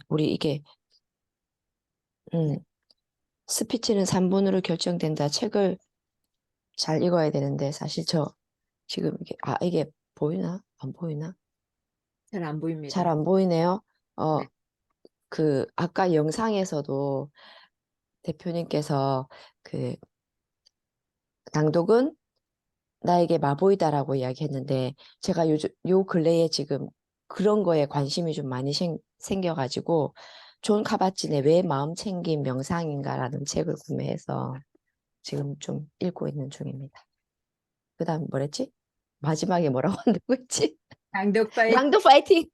우리 이게 네. 스피치는 3분으로 결정된다. 책을 잘 읽어야 되는데 사실 저 지금 이게 보이나? 안 보이나? 잘 안 잘 보입니다. 안 보이네요. 어, 네. 아까 영상에서도 대표님께서 그 낭독은 나에게 마보이다라고 이야기했는데 제가 요 근래에 지금 그런 거에 관심이 좀 많이 생겨가지고 존 카바진의 왜 마음 챙김 명상인가라는 책을 구매해서 지금 좀 읽고 있는 중입니다. 그다음 뭐랬지? 마지막에 뭐라고 한다고 했지? 낭독 파이팅. 낭독 파이팅!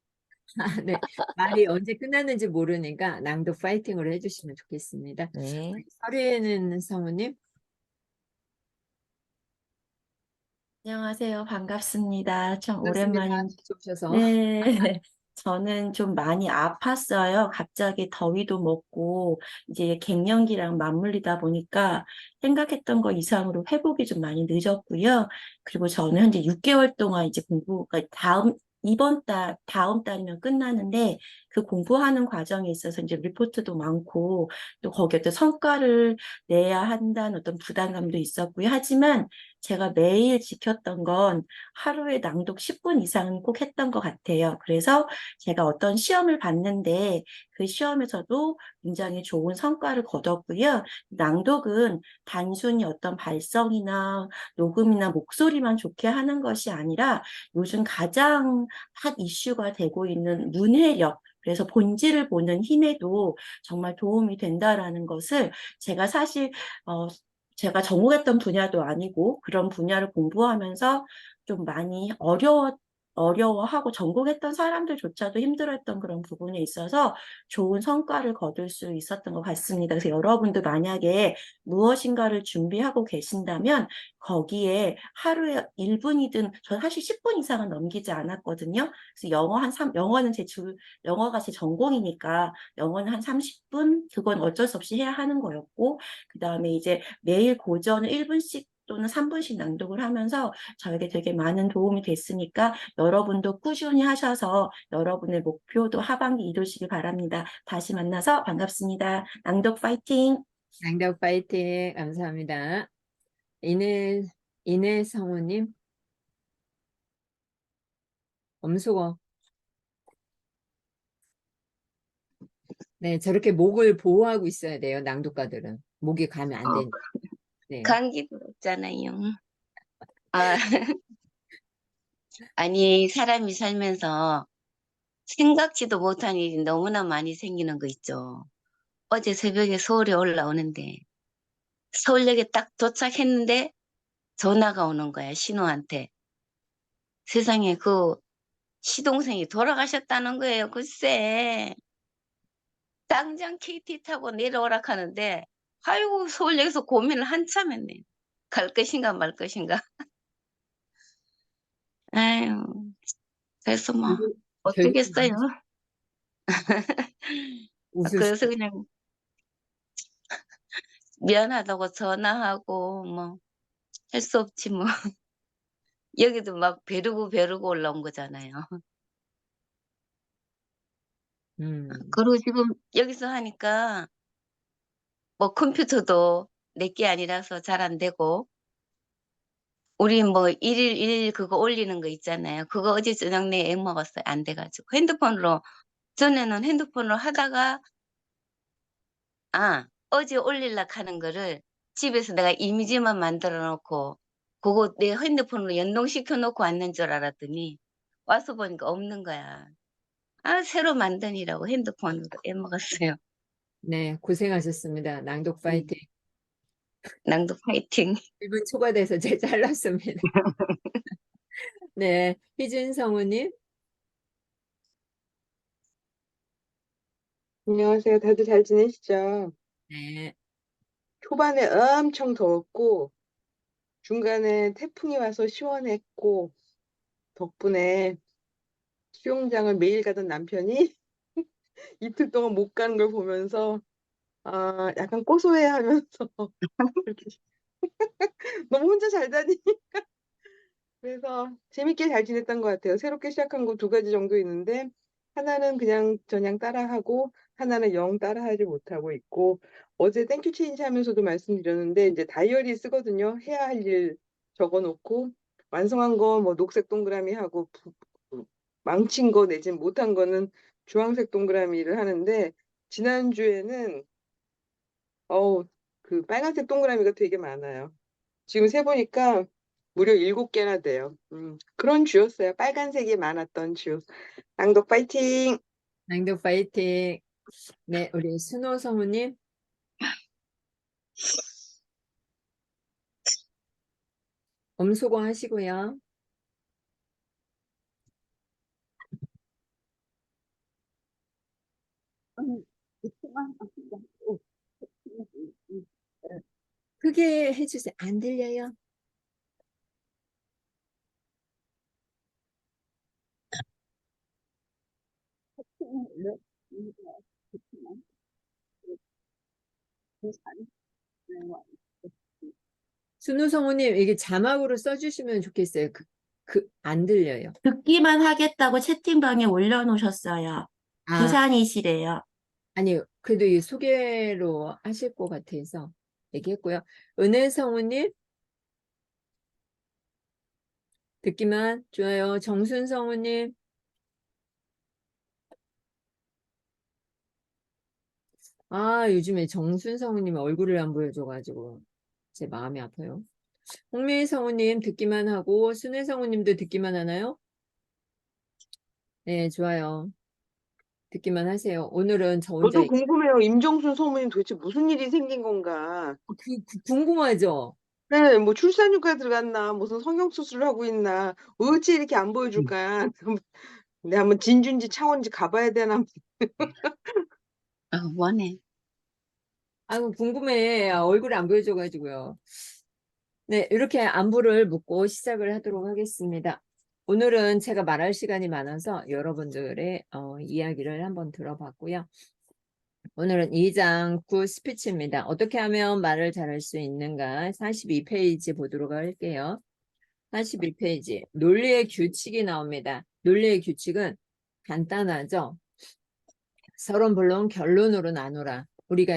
네. 말이 언제 끝났는지 모르니까 낭독 파이팅으로 해주시면 좋겠습니다. 네. 서리에는 성우님. 안녕하세요. 반갑습니다. 참 반갑습니다. 오랜만입니다. 다시 오셔서. 네. 저는 좀 많이 아팠어요. 갑자기 더위도 먹고, 이제 갱년기랑 맞물리다 보니까 생각했던 거 이상으로 회복이 좀 많이 늦었고요. 그리고 저는 현재 6개월 동안 이제 공부가 다음 달이면 끝나는데, 그 공부하는 과정에 있어서 이제 리포트도 많고, 또 거기에 또 성과를 내야 한다는 어떤 부담감도 있었고요. 하지만 제가 매일 지켰던 건 하루에 낭독 10분 이상은 꼭 했던 것 같아요. 그래서 제가 어떤 시험을 봤는데 그 시험에서도 굉장히 좋은 성과를 거뒀고요. 낭독은 단순히 어떤 발성이나 녹음이나 목소리만 좋게 하는 것이 아니라 요즘 가장 핫 이슈가 되고 있는 문해력, 그래서 본질을 보는 힘에도 정말 도움이 된다라는 것을 제가 사실 제가 전공했던 분야도 아니고 그런 분야를 공부하면서 좀 많이 어려워하고 전공했던 사람들조차도 힘들어했던 그런 부분에 있어서 좋은 성과를 거둘 수 있었던 것 같습니다. 그래서 여러분도 만약에 무엇인가를 준비하고 계신다면 거기에 하루에 1분이든 저 사실 10분 이상은 넘기지 않았거든요. 그래서 영어가 제 전공이니까 영어는 한 30분 그건 어쩔 수 없이 해야 하는 거였고 그다음에 이제 매일 고전 1분씩 또는 3분씩 낭독을 하면서 저에게 되게 많은 도움이 됐으니까 여러분도 꾸준히 하셔서 여러분의 목표도 하반기 이루시기 바랍니다. 다시 만나서 반갑습니다. 낭독 파이팅! 낭독 파이팅. 감사합니다. 이내 성우님. 엄수거. 네, 저렇게 목을 보호하고 있어야 돼요. 낭독가들은. 목이 가면 안 어, 되니까. 네. 감기도 없잖아요. 아, 아니, 사람이 살면서 생각지도 못한 일이 너무나 많이 생기는 거 있죠. 어제 새벽에 서울에 올라오는데, 서울역에 딱 도착했는데, 전화가 오는 거야, 신우한테. 세상에, 시동생이 돌아가셨다는 거예요, 글쎄. 당장 KT 타고 내려오라 하는데, 아이고, 서울역에서 고민을 한참 했네. 갈 것인가 말 것인가. 아유, 그래서 뭐, 결국 어쩌겠어요. 웃을 수. 그래서 그냥 미안하다고 전화하고 뭐 할 수 없지 뭐. 여기도 막 벼르고 올라온 거잖아요. 음. 그리고 지금 여기서 하니까 뭐 컴퓨터도 내게 아니라서 잘 안 되고 우리 뭐 일일 그거 올리는 거 있잖아요. 그거 어제 저녁 내에 액 먹었어요. 안 돼 가지고. 전에는 핸드폰으로 하다가 어제 올리려고 하는 거를 집에서 내가 이미지만 만들어 놓고 그거 내 핸드폰으로 연동시켜 놓고 왔는 줄 알았더니 와서 보니까 없는 거야. 새로 만드니라고 핸드폰으로 애 먹었어요. 네, 고생하셨습니다. 낭독 음. 파이팅. 낭독 파이팅. 1분 초과돼서 제가 잘랐습니다. 네, 희준 성우님. 안녕하세요. 다들 잘 지내시죠? 네. 초반에 엄청 더웠고, 중간에 태풍이 와서 시원했고, 덕분에 수영장을 매일 가던 남편이 이틀 동안 못 가는 걸 보면서, 약간 고소해 하면서, 이렇게 너무 혼자 잘 다니. 그래서 재밌게 잘 지냈던 것 같아요. 새롭게 시작한 거 2가지 정도 있는데, 하나는 그냥 저냥 따라하고 하나는 영 따라하지 못하고 있고 어제 땡큐 체인지 하면서도 말씀드렸는데 이제 다이어리 쓰거든요. 해야 할 일 적어놓고 완성한 거 뭐 녹색 동그라미 하고 망친 거 내진 못한 거는 주황색 동그라미를 하는데 지난주에는 그 빨간색 동그라미가 되게 많아요. 지금 세보니까 무려 7개나 돼요. 그런 주였어요. 빨간색이 많았던 주. 낭독 파이팅! 낭독 파이팅. 네, 우리 순호 성우님. 엄수고 하시고요. 크게 해주세요. 안 들려요. 순우 성우님, 이게 자막으로 써주시면 좋겠어요. 안 들려요. 듣기만 하겠다고 채팅방에 올려놓으셨어요. 아, 부산이시래요. 아니요. 그래도 이 소개로 하실 것 같아서 얘기했고요. 은혜 성우님, 듣기만 좋아요. 정순 성우님, 요즘에 정순 성우님 얼굴을 안 보여줘가지고 제 마음이 아파요. 홍미 성우님 듣기만 하고 순혜 성우님도 듣기만 하나요? 네, 좋아요. 듣기만 하세요. 오늘은 저 혼자 저도 궁금해요. 임정순 소문이 도대체 무슨 일이 생긴 건가? 궁금하죠? 네, 뭐 출산휴가 들어갔나? 무슨 성형수술을 하고 있나? 어찌 이렇게 안 보여줄까? 내가 한번 진주인지 창원인지 가봐야 되나? 원해. 아이고, 궁금해. 얼굴이 안 보여줘가지고요. 네, 이렇게 안부를 묻고 시작을 하도록 하겠습니다. 오늘은 제가 말할 시간이 많아서 여러분들의 이야기를 한번 들어봤고요. 오늘은 2장 9 스피치입니다. 어떻게 하면 말을 잘할 수 있는가? 42페이지 보도록 할게요. 42페이지. 논리의 규칙이 나옵니다. 논리의 규칙은 간단하죠? 서론, 본론, 결론으로 나누라. 우리가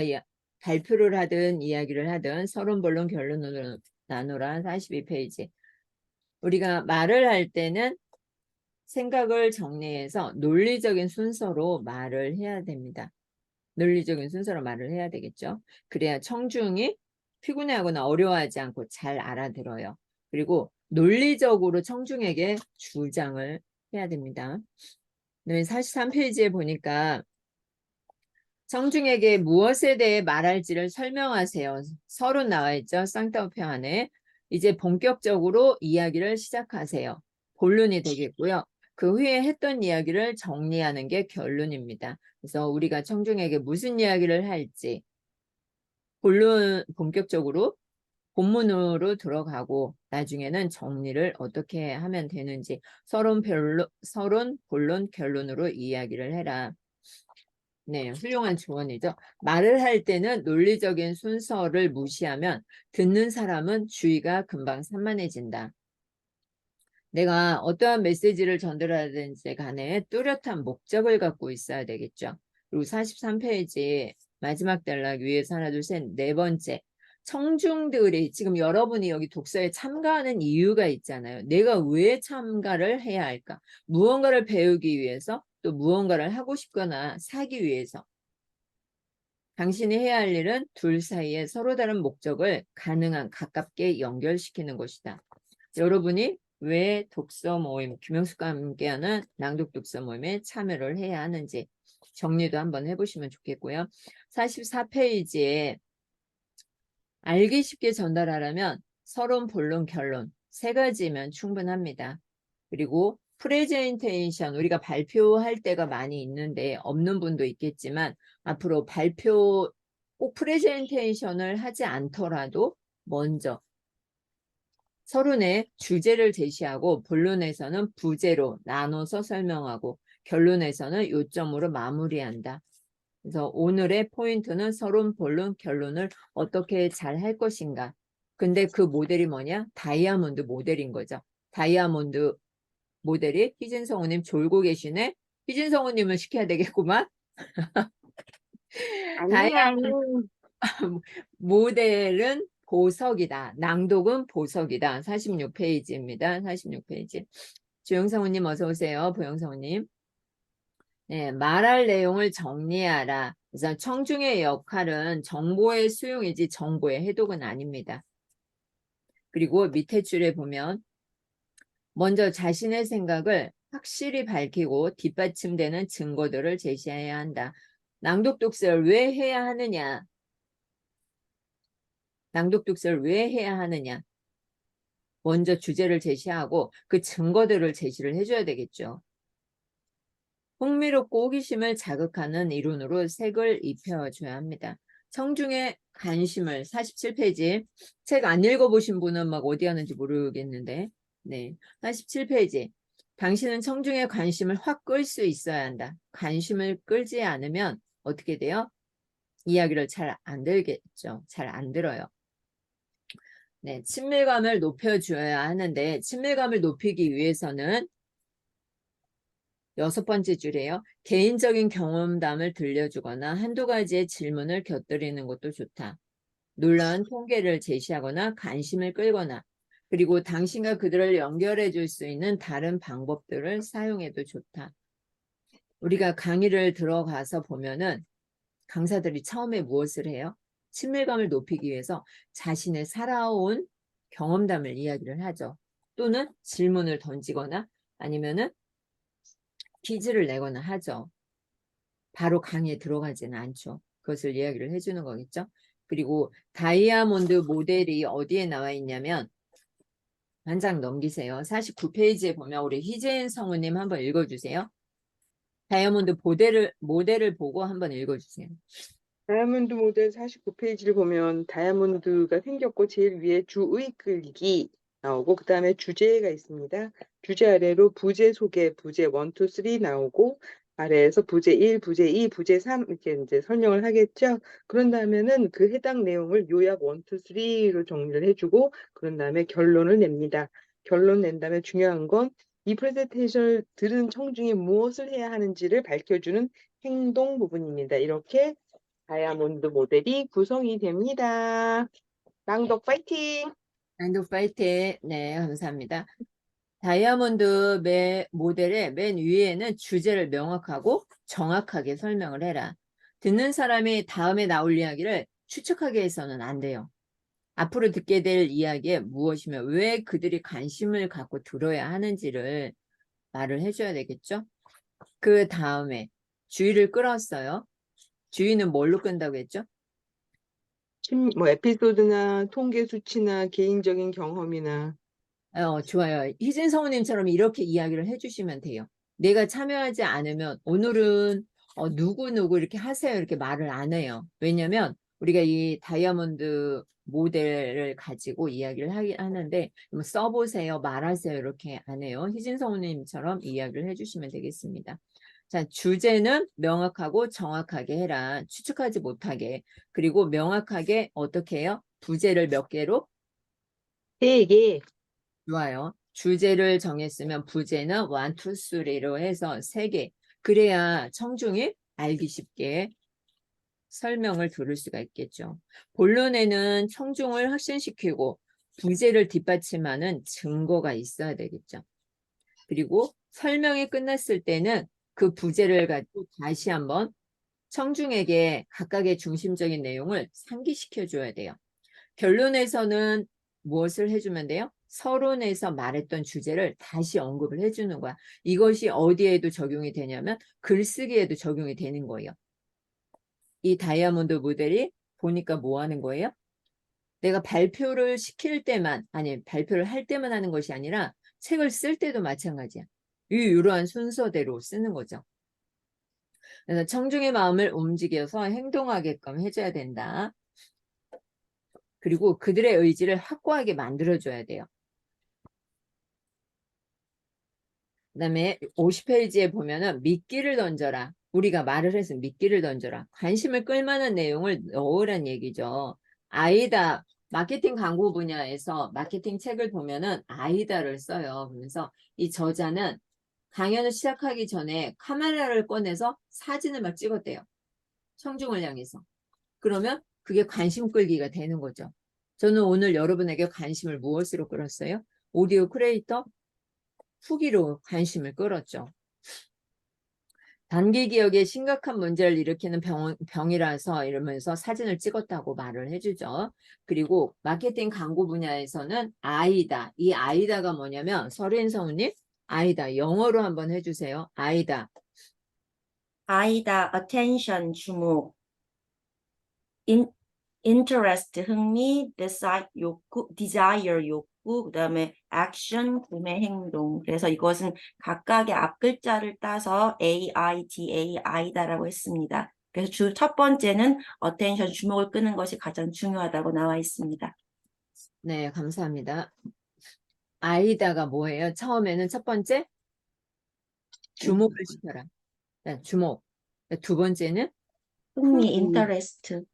발표를 하든 이야기를 하든 서론, 본론, 결론으로 나누라. 42페이지. 우리가 말을 할 때는 생각을 정리해서 논리적인 순서로 말을 해야 됩니다. 논리적인 순서로 말을 해야 되겠죠. 그래야 청중이 피곤해하거나 어려워하지 않고 잘 알아들어요. 그리고 논리적으로 청중에게 주장을 해야 됩니다. 43페이지에 보니까 청중에게 무엇에 대해 말할지를 설명하세요. 서론 나와 있죠. 쌍따옴표 안에. 이제 본격적으로 이야기를 시작하세요. 본론이 되겠고요. 그 후에 했던 이야기를 정리하는 게 결론입니다. 그래서 우리가 청중에게 무슨 이야기를 할지 본격적으로 본문으로 들어가고 나중에는 정리를 어떻게 하면 되는지 서론, 본론, 결론으로 이야기를 해라. 네, 훌륭한 조언이죠. 말을 할 때는 논리적인 순서를 무시하면 듣는 사람은 주의가 금방 산만해진다. 내가 어떠한 메시지를 전달하든지 간에 뚜렷한 목적을 갖고 있어야 되겠죠. 그리고 43페이지 마지막 단락 위에서 하나, 둘, 셋, 네 번째. 청중들이 지금 여러분이 여기 독서에 참가하는 이유가 있잖아요. 내가 왜 참가를 해야 할까? 무언가를 배우기 위해서 또 무언가를 하고 싶거나 사기 위해서. 당신이 해야 할 일은 둘 사이에 서로 다른 목적을 가능한 가깝게 연결시키는 것이다. 여러분이 왜 독서 모임, 김영숙과 함께하는 낭독 독서 모임에 참여를 해야 하는지 정리도 한번 해보시면 좋겠고요. 44페이지에 알기 쉽게 전달하려면 서론, 본론, 결론 세 가지면 충분합니다. 그리고 프레젠테이션, 우리가 발표할 때가 많이 있는데 없는 분도 있겠지만 앞으로 꼭 프레젠테이션을 하지 않더라도 먼저 서론에 주제를 제시하고 본론에서는 부제로 나눠서 설명하고 결론에서는 요점으로 마무리한다. 그래서 오늘의 포인트는 서론, 본론, 결론을 어떻게 잘 할 것인가. 근데 그 모델이 뭐냐? 다이아몬드 모델인 거죠. 다이아몬드 모델이 희진성우님 졸고 계시네. 희진성우님은 시켜야 되겠구만. 아니요, 아니요. 모델은 보석이다. 낭독은 보석이다. 46페이지입니다. 46페이지. 주영성우님 어서 오세요. 부영성우님. 네, 말할 내용을 정리하라. 그래서 청중의 역할은 정보의 수용이지 정보의 해독은 아닙니다. 그리고 밑에 줄에 보면 먼저 자신의 생각을 확실히 밝히고 뒷받침되는 증거들을 제시해야 한다. 낭독 독서를 왜 해야 하느냐? 낭독 독서를 왜 해야 하느냐? 먼저 주제를 제시하고 그 증거들을 제시를 해줘야 되겠죠. 흥미롭고 호기심을 자극하는 이론으로 색을 입혀줘야 합니다. 청중의 관심을 47페이지 책 안 읽어보신 분은 막 어디 하는지 모르겠는데 네, 47페이지 당신은 청중의 관심을 확 끌 수 있어야 한다. 관심을 끌지 않으면 어떻게 돼요? 이야기를 잘 안 들겠죠. 잘 안 들어요. 네, 친밀감을 높여줘야 하는데 친밀감을 높이기 위해서는 6번째 줄이에요. 개인적인 경험담을 들려주거나 한두 가지의 질문을 곁들이는 것도 좋다. 놀라운 통계를 제시하거나 관심을 끌거나 그리고 당신과 그들을 연결해 줄 수 있는 다른 방법들을 사용해도 좋다. 우리가 강의를 들어가서 보면은 강사들이 처음에 무엇을 해요? 친밀감을 높이기 위해서 자신의 살아온 경험담을 이야기를 하죠. 또는 질문을 던지거나 아니면은 퀴즈를 내거나 하죠. 바로 강의에 들어가지는 않죠. 그것을 이야기를 해주는 거겠죠. 그리고 다이아몬드 모델이 어디에 나와 있냐면 한 장 넘기세요. 49페이지에 보면 우리 희재인 성우님 한번 읽어주세요. 다이아몬드 모델을 보고 한번 읽어주세요. 다이아몬드 모델 49페이지를 보면 다이아몬드가 생겼고 제일 위에 주의 끌기 나오고 그 다음에 주제가 있습니다. 주제 아래로 부제 소개, 부제 1, 2, 3 나오고 아래에서 부제 1, 부제 2, 부제 3 이렇게 이제 설명을 하겠죠. 그런 다음에는 그 해당 내용을 요약 1, 2, 3로 정리를 해주고 그런 다음에 결론을 냅니다. 결론 낸 다음에 중요한 건 이 프레젠테이션을 들은 청중이 무엇을 해야 하는지를 밝혀주는 행동 부분입니다. 이렇게 다이아몬드 모델이 구성이 됩니다. 낭독 파이팅! 낭독 파이팅. 네, 감사합니다. 다이아몬드 모델의 맨 위에는 주제를 명확하고 정확하게 설명을 해라. 듣는 사람이 다음에 나올 이야기를 추측하게 해서는 안 돼요. 앞으로 듣게 될 이야기에 무엇이며 왜 그들이 관심을 갖고 들어야 하는지를 말을 해줘야 되겠죠? 그 다음에 주의를 끌었어요. 주의는 뭘로 끈다고 했죠? 뭐 에피소드나 통계 수치나 개인적인 경험이나 좋아요. 희진 성우님처럼 이렇게 이야기를 해주시면 돼요. 내가 참여하지 않으면 오늘은 누구 이렇게 하세요. 이렇게 말을 안 해요. 왜냐면 우리가 이 다이아몬드 모델을 가지고 이야기를 하는데 뭐 써보세요. 말하세요. 이렇게 안 해요. 희진 성우님처럼 이야기를 해주시면 되겠습니다. 자, 주제는 명확하고 정확하게 해라. 추측하지 못하게. 그리고 명확하게 어떻게 해요? 부제를 몇 개로? 3개. 좋아요. 주제를 정했으면 부제는 1, 2, 3로 해서 3개. 그래야 청중이 알기 쉽게 설명을 들을 수가 있겠죠. 본론에는 청중을 확신시키고 부제를 뒷받침하는 증거가 있어야 되겠죠. 그리고 설명이 끝났을 때는 그 부제를 가지고 다시 한번 청중에게 각각의 중심적인 내용을 상기시켜 줘야 돼요. 결론에서는 무엇을 해주면 돼요? 서론에서 말했던 주제를 다시 언급을 해주는 거야. 이것이 어디에도 적용이 되냐면 글쓰기에도 적용이 되는 거예요. 이 다이아몬드 모델이 보니까 뭐 하는 거예요? 내가 발표를 시킬 때만, 아니 발표를 할 때만 하는 것이 아니라 책을 쓸 때도 마찬가지야. 이러한 순서대로 쓰는 거죠. 그래서 청중의 마음을 움직여서 행동하게끔 해줘야 된다. 그리고 그들의 의지를 확고하게 만들어줘야 돼요. 그 다음에 50페이지에 보면은 미끼를 던져라. 우리가 말을 해서 미끼를 던져라. 관심을 끌만한 내용을 넣으란 얘기죠. 아이다. 마케팅 광고 분야에서 마케팅 책을 보면은 아이다를 써요. 그래서 이 저자는 강연을 시작하기 전에 카메라를 꺼내서 사진을 막 찍었대요. 청중을 향해서. 그러면 그게 관심 끌기가 되는 거죠. 저는 오늘 여러분에게 관심을 무엇으로 끌었어요? 오디오 크리에이터 후기로 관심을 끌었죠. 단기 기억에 심각한 문제를 일으키는 병이라서 이러면서 사진을 찍었다고 말을 해주죠. 그리고 마케팅 광고 분야에서는 아이다. 이 아이다가 뭐냐면 서린 성우님 아이다 영어로 한번 해주세요. 아이다. 아이다, attention, 주목, interest, 흥미, decide, 욕구, desire, 욕구, 그다음에 action, 구매 행동. 그래서 이것은 각각의 앞글자를 따서 AIDA, 아이다라고 했습니다. 그래서 첫 번째는 attention, 주목을 끄는 것이 가장 중요하다고 나와 있습니다. 네, 감사합니다. 아이다가 뭐예요? 처음에는 첫 번째 주목을 시켜라. 네, 주목. 두 번째는 흥미, interest,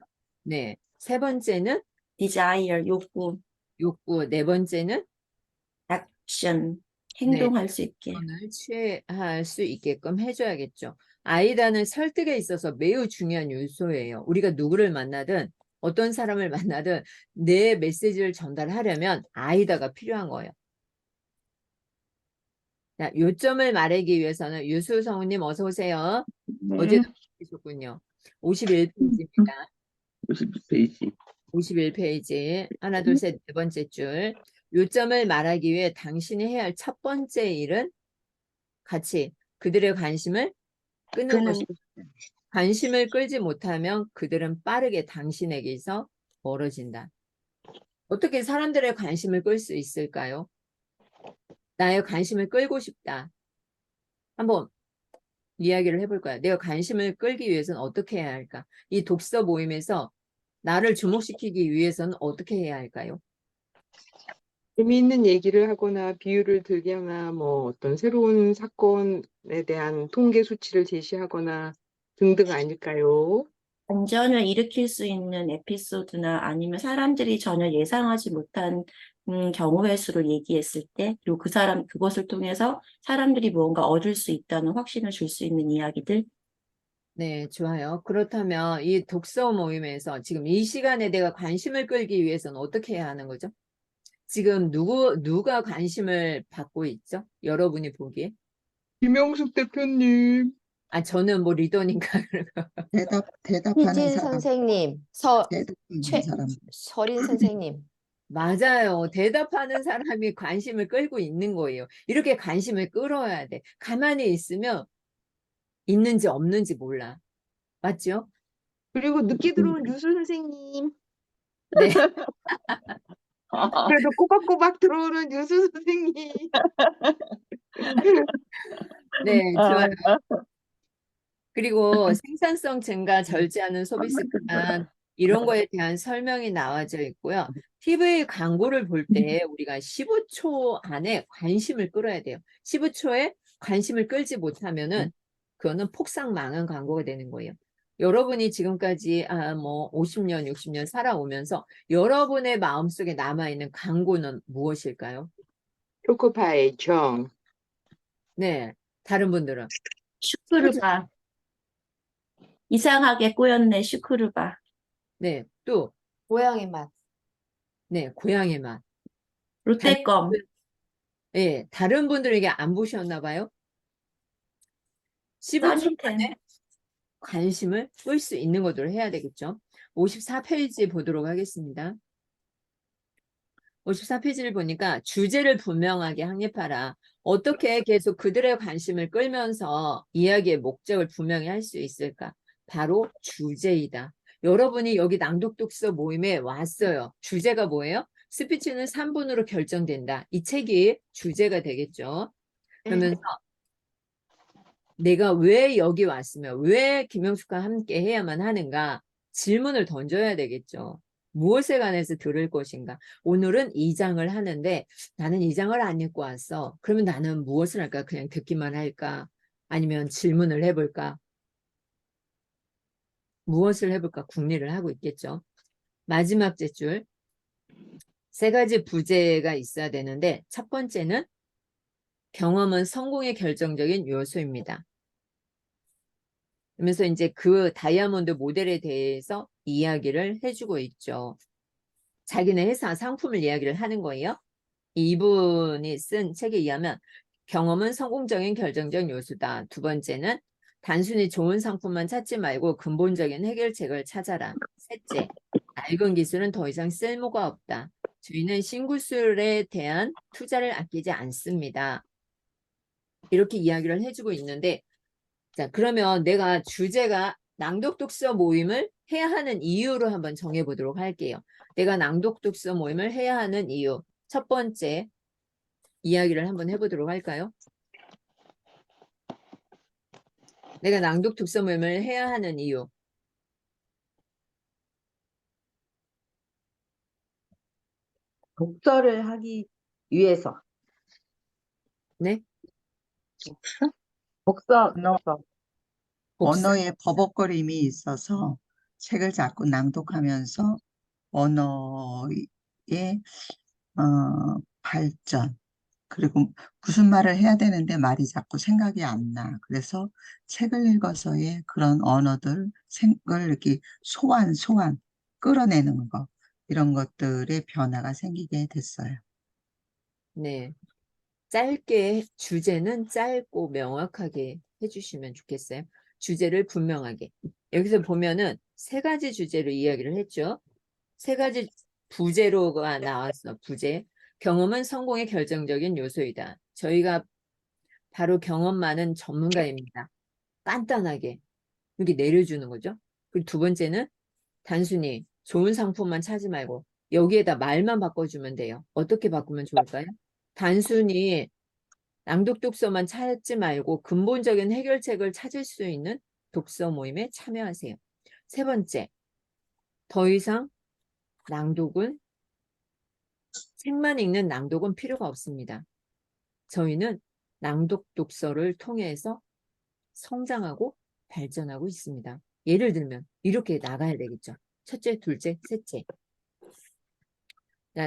네, 세 번째는 desire, 욕구, 욕구, 네 번째는 action, 네, 행동할 수 있게. 액션을 취할 수 있게끔 해줘야겠죠. 아이다는 설득에 있어서 매우 중요한 요소예요. 우리가 누구를 만나든 어떤 사람을 만나든 내 메시지를 전달하려면 아이다가 필요한 거예요. 자, 요점을 말하기 위해서는 유수 성우님 어서 오세요. 어제도 계셨군요. 51페이지입니다. 52페이지. 51페이지. 하나, 둘, 셋, 네 번째 줄. 요점을 말하기 위해 당신이 해야 할 첫 번째 일은 같이 그들의 관심을 끄는 것입니다. 관심을 끌지 못하면 그들은 빠르게 당신에게서 멀어진다. 어떻게 사람들의 관심을 끌 수 있을까요? 나의 관심을 끌고 싶다. 한번 이야기를 해볼까요? 내가 관심을 끌기 위해서는 어떻게 해야 할까? 이 독서 모임에서 나를 주목시키기 위해서는 어떻게 해야 할까요? 재미있는 얘기를 하거나 비유를 들거나 뭐 어떤 새로운 사건에 대한 통계 수치를 제시하거나 등등 아닐까요? 반전을 일으킬 수 있는 에피소드나 아니면 사람들이 전혀 예상하지 못한 경우의 수를 얘기했을 때, 그리고 그것을 통해서 사람들이 무언가 얻을 수 있다는 확신을 줄 수 있는 이야기들. 네, 좋아요. 그렇다면 이 독서 모임에서 지금 이 시간에 내가 관심을 끌기 위해서는 어떻게 해야 하는 거죠? 지금 누가 관심을 받고 있죠? 여러분이 보기에? 김영숙 대표님. 아, 저는 뭐 리더니까. 대답하는 희진 사람, 선생님, 대답하는 사람. 서린 선생님. 맞아요. 대답하는 사람이 관심을 끌고 있는 거예요. 이렇게 관심을 끌어야 돼. 가만히 있으면 있는지 없는지 몰라. 맞죠? 그리고 늦게 들어온 유수 선생님. 네. 그래도 꼬박꼬박 들어오는 유수 선생님. 네, 좋아요. 그리고 생산성 증가, 절제하는 소비 습관, 이런 거에 대한 설명이 나와져 있고요. TV 광고를 볼 때 우리가 15초 안에 관심을 끌어야 돼요. 15초에 관심을 끌지 못하면은 그거는 폭삭 망한 광고가 되는 거예요. 여러분이 지금까지 뭐 50년, 60년 살아오면서 여러분의 마음속에 남아있는 광고는 무엇일까요? 초코파이 정. 네, 다른 분들은? 슈크루바. 이상하게 꼬였네, 슈크루바. 네, 또, 고향의 맛. 네, 고향의 맛. 롯데껌. 네, 다른 분들에게 안 보셨나 봐요. 15초 써니텐. 안에 관심을 끌 수 있는 것들을 해야 되겠죠. 54페이지 보도록 하겠습니다. 54페이지를 보니까 주제를 분명하게 확립하라. 어떻게 계속 그들의 관심을 끌면서 이야기의 목적을 분명히 할 수 있을까? 바로 주제이다. 여러분이 여기 낭독독서 모임에 왔어요. 주제가 뭐예요? 스피치는 3분으로 결정된다. 이 책이 주제가 되겠죠. 그러면서 내가 왜 여기 왔으면 왜 김영숙과 함께 해야만 하는가? 질문을 던져야 되겠죠. 무엇에 관해서 들을 것인가? 오늘은 이 장을 하는데 나는 이 장을 안 읽고 왔어. 그러면 나는 무엇을 할까? 그냥 듣기만 할까? 아니면 질문을 해볼까? 무엇을 해볼까? 궁리를 하고 있겠죠. 마지막 줄. 세 가지 부제가 있어야 되는데 첫 번째는 경험은 성공의 결정적인 요소입니다. 그러면서 이제 그 다이아몬드 모델에 대해서 이야기를 해주고 있죠. 자기네 회사 상품을 이야기를 하는 거예요. 이분이 쓴 책에 의하면 경험은 성공적인 결정적 요소다. 두 번째는 단순히 좋은 상품만 찾지 말고 근본적인 해결책을 찾아라. 셋째, 낡은 기술은 더 이상 쓸모가 없다. 저희는 신기술에 대한 투자를 아끼지 않습니다. 이렇게 이야기를 해주고 있는데, 자, 그러면 내가 주제가 낭독 독서 모임을 해야 하는 이유로 한번 정해보도록 할게요. 내가 낭독 독서 모임을 해야 하는 이유. 첫 번째 이야기를 한번 해보도록 할까요? 내가 낭독 독서 모임을 해야 하는 이유. 독서를 하기 위해서. 네? 독서, 언어, 독서. 복사. 언어의 버벅거림이 있어서 책을 자꾸 낭독하면서 언어의 발전, 그리고 무슨 말을 해야 되는데 말이 자꾸 생각이 안 나. 그래서 책을 읽어서의 그런 언어들, 생을 이렇게 소환, 끌어내는 거, 이런 것들의 변화가 생기게 됐어요. 네. 짧게, 주제는 짧고 명확하게 해주시면 좋겠어요. 주제를 분명하게. 여기서 보면은 세 가지 주제로 이야기를 했죠. 세 가지 부제로가 나왔어. 부제. 경험은 성공의 결정적인 요소이다. 저희가 바로 경험 많은 전문가입니다. 간단하게 이렇게 내려주는 거죠. 그리고 두 번째는 단순히 좋은 상품만 찾지 말고 여기에다 말만 바꿔주면 돼요. 어떻게 바꾸면 좋을까요? 단순히 낭독 독서만 찾지 말고 근본적인 해결책을 찾을 수 있는 독서 모임에 참여하세요. 세 번째, 더 이상 낭독은 책만 읽는 낭독은 필요가 없습니다. 저희는 낭독 독서를 통해서 성장하고 발전하고 있습니다. 예를 들면 이렇게 나가야 되겠죠. 첫째, 둘째, 셋째.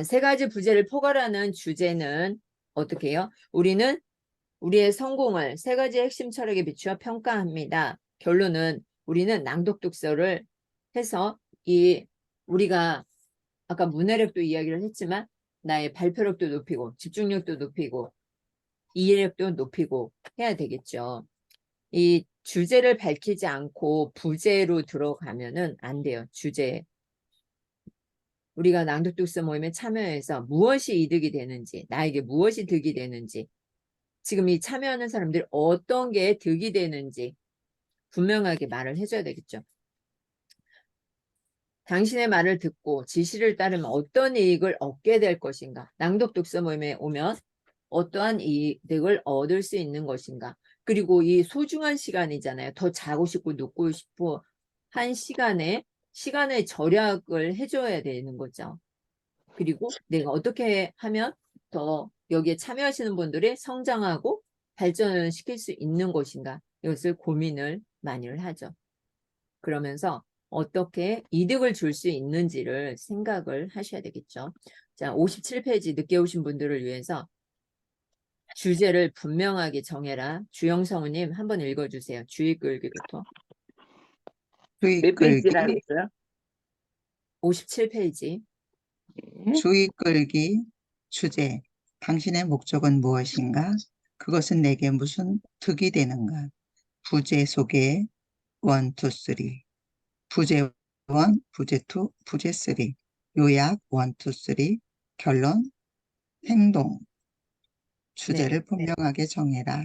세 가지 부제를 포괄하는 주제는 어떻게 해요? 우리는 우리의 성공을 세 가지 핵심 철학에 비추어 평가합니다. 결론은 우리는 낭독 독서를 해서 우리가 아까 문해력도 이야기를 했지만 나의 발표력도 높이고 집중력도 높이고 이해력도 높이고 해야 되겠죠. 이 주제를 밝히지 않고 부제로 들어가면은 안 돼요. 주제. 우리가 낭독 독서 모임에 참여해서 무엇이 이득이 되는지, 나에게 무엇이 득이 되는지, 지금 이 참여하는 사람들이 어떤 게 득이 되는지 분명하게 말을 해줘야 되겠죠. 당신의 말을 듣고 지시를 따르면 어떤 이익을 얻게 될 것인가? 낭독 독서 모임에 오면 어떠한 이득을 얻을 수 있는 것인가? 그리고 이 소중한 시간이잖아요. 더 자고 싶고 눕고 싶고 한 시간의 절약을 해줘야 되는 거죠. 그리고 내가 어떻게 하면 더 여기에 참여하시는 분들이 성장하고 발전을 시킬 수 있는 것인가? 이것을 고민을 많이 하죠. 그러면서 어떻게 이득을 줄 수 있는지를 생각을 하셔야 되겠죠. 자, 57페이지 늦게 오신 분들을 위해서 주제를 분명하게 정해라. 주영성우님 한번 읽어주세요. 주의 끌기부터. 주의 몇 끌기, 페이지라고 했어요? 57페이지. 주의 끌기, 주제. 당신의 목적은 무엇인가? 그것은 내게 무슨 득이 되는가? 부제 속에 1, 2, 3. 부제 1, 부제 2, 부제 3. 요약 1, 2, 3. 결론, 행동. 주제를 분명하게 정해라.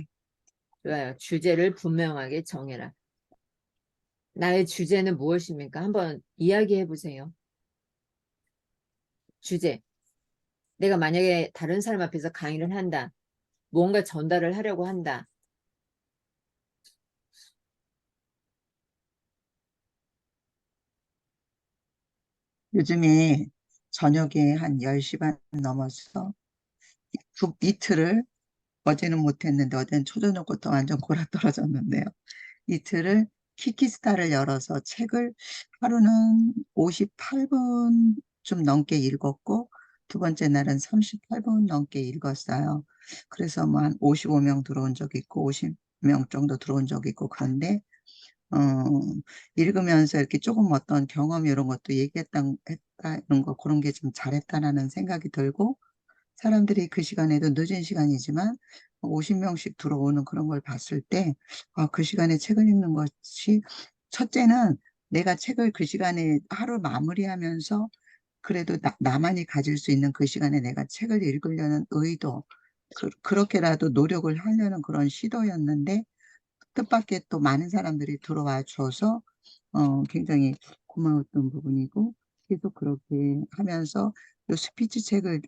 좋아요. 주제를 분명하게 정해라. 나의 주제는 무엇입니까? 한번 이야기해 보세요. 주제. 내가 만약에 다른 사람 앞에서 강의를 한다. 뭔가 전달을 하려고 한다. 요즘에 저녁에 한 10시 반 넘어서 이틀을, 어제는 못했는데 어제는 초저녁부터 완전 골아떨어졌는데요. 이틀을 키키스타를 열어서 책을 하루는 58분 좀 넘게 읽었고, 두 번째 날은 38분 넘게 읽었어요. 그래서 뭐 한 55명 들어온 적 있고 50명 정도 들어온 적 있고 그런데 어, 읽으면서 이렇게 조금 어떤 경험 이런 것도 했다는 거 그런 게 좀 잘했다라는 생각이 들고 사람들이 그 시간에도 늦은 시간이지만 50명씩 들어오는 그런 걸 봤을 때, 아, 그 시간에 책을 읽는 것이, 첫째는 내가 책을 그 시간에 하루 마무리하면서 그래도 나만이 가질 수 있는 그 시간에 내가 책을 읽으려는 의도, 그렇게라도 노력을 하려는 그런 시도였는데, 뜻밖의 또 많은 사람들이 들어와 줘서 굉장히 고마웠던 부분이고 계속 그렇게 하면서 요 스피치 책을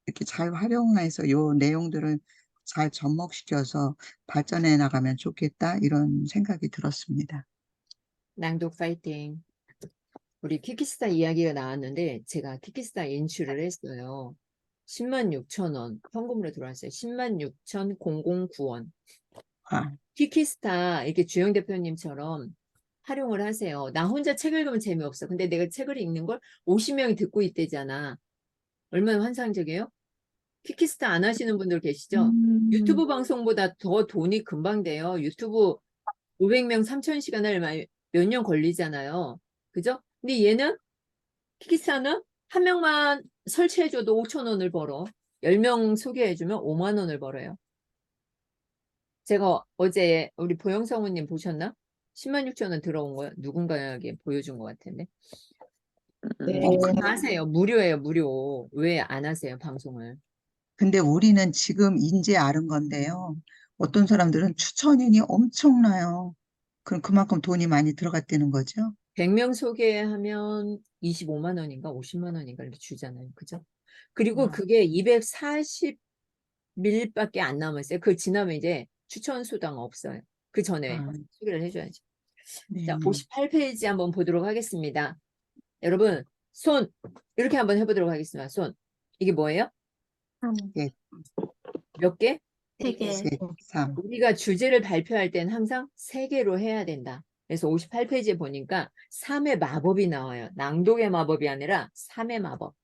이렇게 잘 활용해서 요 내용들을 잘 접목시켜서 발전해 나가면 좋겠다 이런 생각이 들었습니다. 낭독 파이팅. 우리 키키스타 이야기가 나왔는데 제가 키키스타 인출을 했어요. 106,000원 현금으로 들어왔어요. 166,009원. 아, 키키스타 이렇게 주영 대표님처럼 활용을 하세요. 나 혼자 책 읽으면 재미없어. 근데 내가 책을 읽는 걸 50명이 듣고 있대잖아. 얼마나 환상적이에요? 키키스타 안 하시는 분들 계시죠? 유튜브 방송보다 더 돈이 금방 돼요. 유튜브 500명 3,000시간을 몇 년 걸리잖아요. 그죠? 근데 얘는 키키스타는 한 명만 설치해줘도 5,000원을 벌어. 10명 소개해주면 5만 원을 벌어요. 제가 어제 우리 보영성우님 보셨나? 106,000원 들어온 거요. 누군가에게 보여준 것 같은데. 네. 다 하세요. 무료예요, 무료. 왜 안 하세요, 방송을? 근데 우리는 지금 인제 아는 건데요. 어떤 사람들은 추천인이 엄청나요. 그럼 그만큼 돈이 많이 들어갔다는 거죠. 100명 소개하면 25만 원인가 50만 원인가 이렇게 주잖아요. 그죠? 그리고 와. 그게 240밀밖에 안 남았어요. 그 지나면 이제 추천 수당 없어요. 그 전에 아, 소개를 해줘야죠. 자, 네네. 58페이지 한번 보도록 하겠습니다. 여러분, 손 이렇게 한번 해보도록 하겠습니다. 손. 이게 뭐예요? 예, 몇 개? 되게 셋, 3. 우리가 주제를 발표할 땐 항상 3개로 해야 된다. 그래서 58페이지에 보니까 3의 마법이 나와요. 낭독의 마법이 아니라 3의 마법.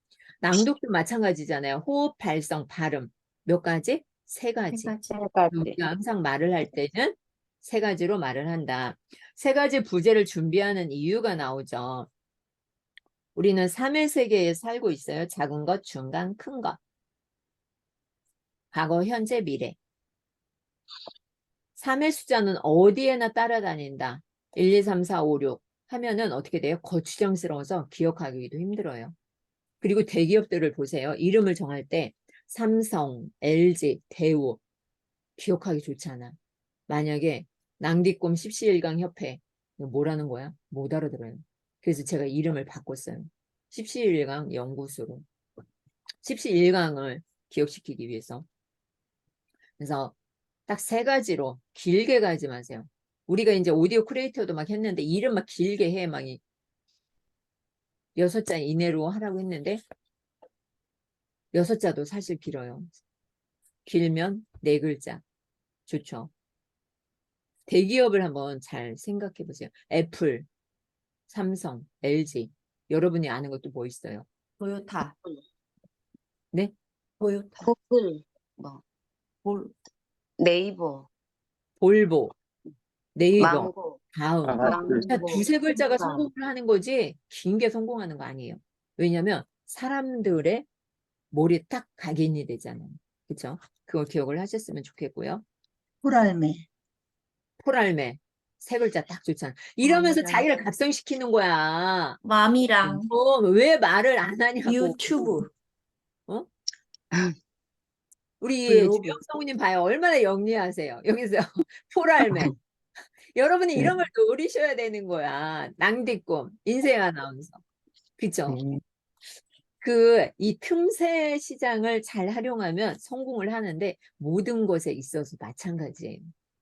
낭독도 마찬가지잖아요. 호흡, 발성, 발음. 몇 가지? 3가지. 우리가 항상 말을 할 때는 3가지로 말을 한다. 3가지 부제를 준비하는 이유가 나오죠. 우리는 3의 세계에 살고 있어요. 작은 것, 중간, 큰 것. 과거, 현재, 미래. 3의 숫자는 어디에나 따라다닌다. 1, 2, 3, 4, 5, 6 하면은 어떻게 돼요? 거추장스러워서 기억하기도 힘들어요. 그리고 대기업들을 보세요. 이름을 정할 때 삼성, LG, 대우 기억하기 좋지 않아. 만약에 낭디꼼 십시일강 협회 이거 뭐라는 거야? 못 알아들어요. 그래서 제가 이름을 바꿨어요. 십시일강 연구소로. 십시일강을 기억시키기 위해서. 그래서 딱 3가지로 길게 가지 마세요. 우리가 이제 오디오 크리에이터도 막 했는데 이름 막 길게 해. 막 6자 이내로 하라고 했는데 6자도 사실 길어요. 길면 4글자. 좋죠. 대기업을 한번 잘 생각해 보세요. 애플, 삼성, LG. 여러분이 아는 것도 뭐 있어요? 토요타, 네? 토요타, 구글, 뭐, 볼, 네이버, 볼보, 네이버, 망고, 다음. 자, 망고, 2-3글자가 콩가. 성공을 하는 거지 긴 게 성공하는 거 아니에요. 왜냐면 사람들의 머리에 딱 각인이 되잖아요. 그렇죠? 그걸 기억을 하셨으면 좋겠고요. 호랄매. 포랄매 3글자 딱 좋잖아. 이러면서 맞아. 자기를 각성시키는 거야. 맘이랑 왜 말을 안 하냐고. 유튜브, 어? 우리 블로그. 주영성우님 봐요. 얼마나 영리하세요. 여기서 포랄매. 여러분이 네. 이런 걸 노리셔야 되는 거야. 낭디꿈, 인생 아나운서. 그쵸? 네. 이 틈새 시장을 잘 활용하면 성공을 하는데 모든 것에 있어서 마찬가지예요.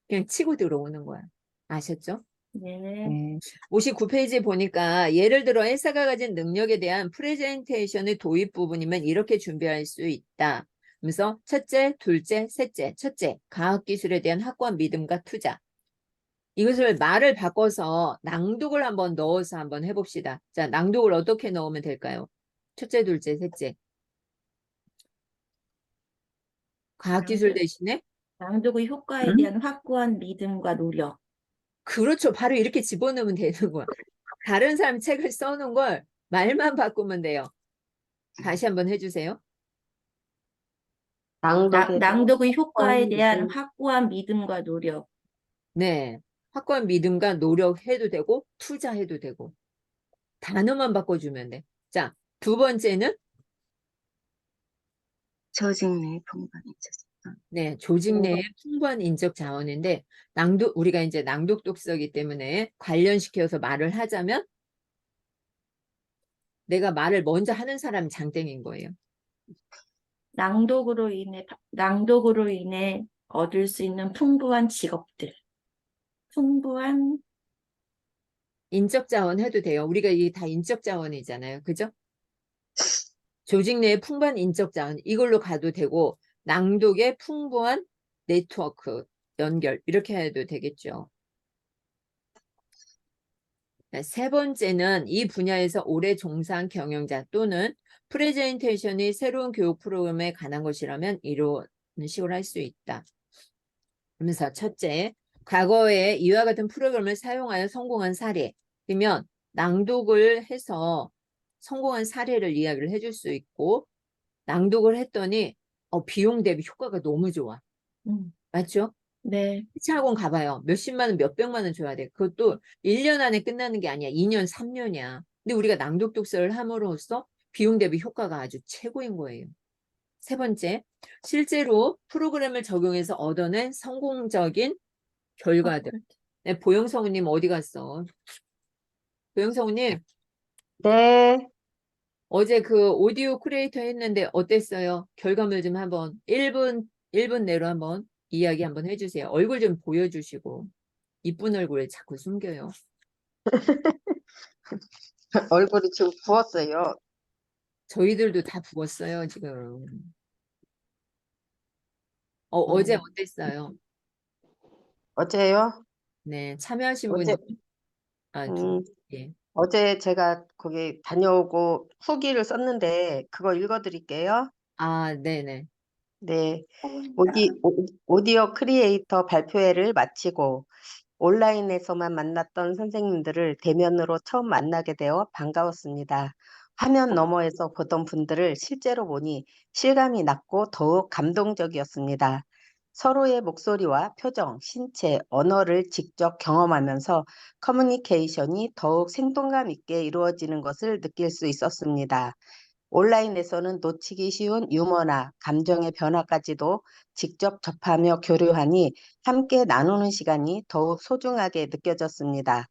그냥 치고 들어오는 거야. 아셨죠? 네. 네. 59페이지 보니까 예를 들어 회사가 가진 능력에 대한 프레젠테이션의 도입 부분이면 이렇게 준비할 수 있다. 그래서 첫째, 둘째, 셋째. 첫째, 과학기술에 대한 확고한 믿음과 투자. 이것을 말을 바꿔서 낭독을 한번 넣어서 한번 해봅시다. 자, 낭독을 어떻게 넣으면 될까요? 첫째, 둘째, 셋째. 과학기술 대신에 낭독의 효과에 응? 대한 확고한 믿음과 노력. 그렇죠. 바로 이렇게 집어넣으면 되는 거야. 다른 사람 책을 써놓은 걸 말만 바꾸면 돼요. 다시 한번 해주세요. 낭독에 대한 낭독의 효과에 대한 믿음. 확고한 믿음과 노력. 네. 확고한 믿음과 노력해도 되고, 투자해도 되고, 단어만 바꿔주면 돼. 자, 두 번째는, 조직 내 풍부한 인적. 네, 조직 내에 풍부한 인적 자원인데, 우리가 이제 낭독 독서이기 때문에 관련시켜서 말을 하자면, 내가 말을 먼저 하는 사람이 장땡인 거예요. 낭독으로 인해 얻을 수 있는 풍부한 직업들. 풍부한 인적 자원 해도 돼요. 우리가 이게 다 인적 자원이잖아요. 그죠? 조직 내에 풍부한 인적 자원, 이걸로 가도 되고, 낭독의 풍부한 네트워크, 연결, 이렇게 해도 되겠죠. 세 번째는 이 분야에서 오래 종사한 경영자 또는 프레젠테이션이 새로운 교육 프로그램에 관한 것이라면 이런 식으로 할 수 있다. 그러면서 첫째, 과거에 이와 같은 프로그램을 사용하여 성공한 사례. 그러면 낭독을 해서 성공한 사례를 이야기를 해줄 수 있고, 낭독을 했더니 비용 대비 효과가 너무 좋아. 맞죠? 네. 피치학원 가봐요. 몇십만 원, 몇백만 원 줘야 돼. 그것도 1년 안에 끝나는 게 아니야. 2년, 3년이야. 근데 우리가 낭독 독서를 함으로써 비용 대비 효과가 아주 최고인 거예요. 세 번째, 실제로 프로그램을 적용해서 얻어낸 성공적인 결과들. 네, 보영성우님 어디 갔어? 보영성우님, 네, 어제 그 오디오 크리에이터 했는데 어땠어요? 결과물 좀 한번 1분 내로 한번 이야기 한번 해주세요. 얼굴 좀 보여주시고. 이쁜 얼굴 자꾸 숨겨요. 얼굴이 지금 부었어요. 저희들도 다 부었어요, 지금. 어제 어땠어요? 어제요? 네, 참여하신 어제, 분이, 음, 예. 어제 제가 거기 다녀오고 후기를 썼는데 그거 읽어드릴게요. 아, 네네. 네, 오디오 크리에이터 발표회를 마치고 온라인에서만 만났던 선생님들을 대면으로 처음 만나게 되어 반가웠습니다. 화면 너머에서 보던 분들을 실제로 보니 실감이 났고 더욱 감동적이었습니다. 서로의 목소리와 표정, 신체, 언어를 직접 경험하면서 커뮤니케이션이 더욱 생동감 있게 이루어지는 것을 느낄 수 있었습니다. 온라인에서는 놓치기 쉬운 유머나 감정의 변화까지도 직접 접하며 교류하니 함께 나누는 시간이 더욱 소중하게 느껴졌습니다.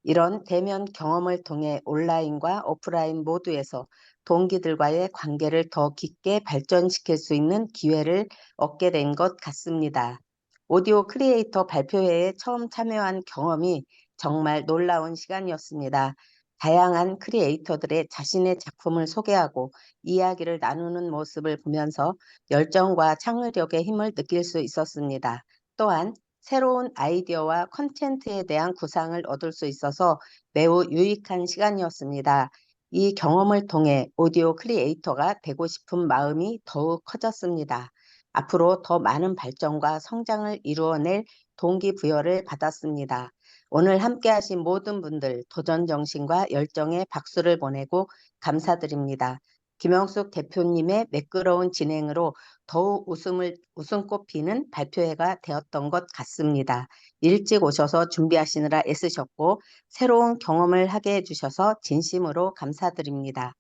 이런 대면 경험을 통해 온라인과 오프라인 모두에서 동기들과의 관계를 더 깊게 발전시킬 수 있는 기회를 얻게 된 것 같습니다. 오디오 크리에이터 발표회에 처음 참여한 경험이 정말 놀라운 시간이었습니다. 다양한 크리에이터들의 자신의 작품을 소개하고 이야기를 나누는 모습을 보면서 열정과 창의력의 힘을 느낄 수 있었습니다. 또한 새로운 아이디어와 컨텐츠에 대한 구상을 얻을 수 있어서 매우 유익한 시간이었습니다. 이 경험을 통해 오디오 크리에이터가 되고 싶은 마음이 더욱 커졌습니다. 앞으로 더 많은 발전과 성장을 이루어낼 동기부여를 받았습니다. 오늘 함께 하신 모든 분들 도전 정신과 열정에 박수를 보내고 감사드립니다. 김영숙 대표님의 매끄러운 진행으로 더욱 웃음꽃 피는 발표회가 되었던 것 같습니다. 일찍 오셔서 준비하시느라 애쓰셨고 새로운 경험을 하게 해주셔서 진심으로 감사드립니다.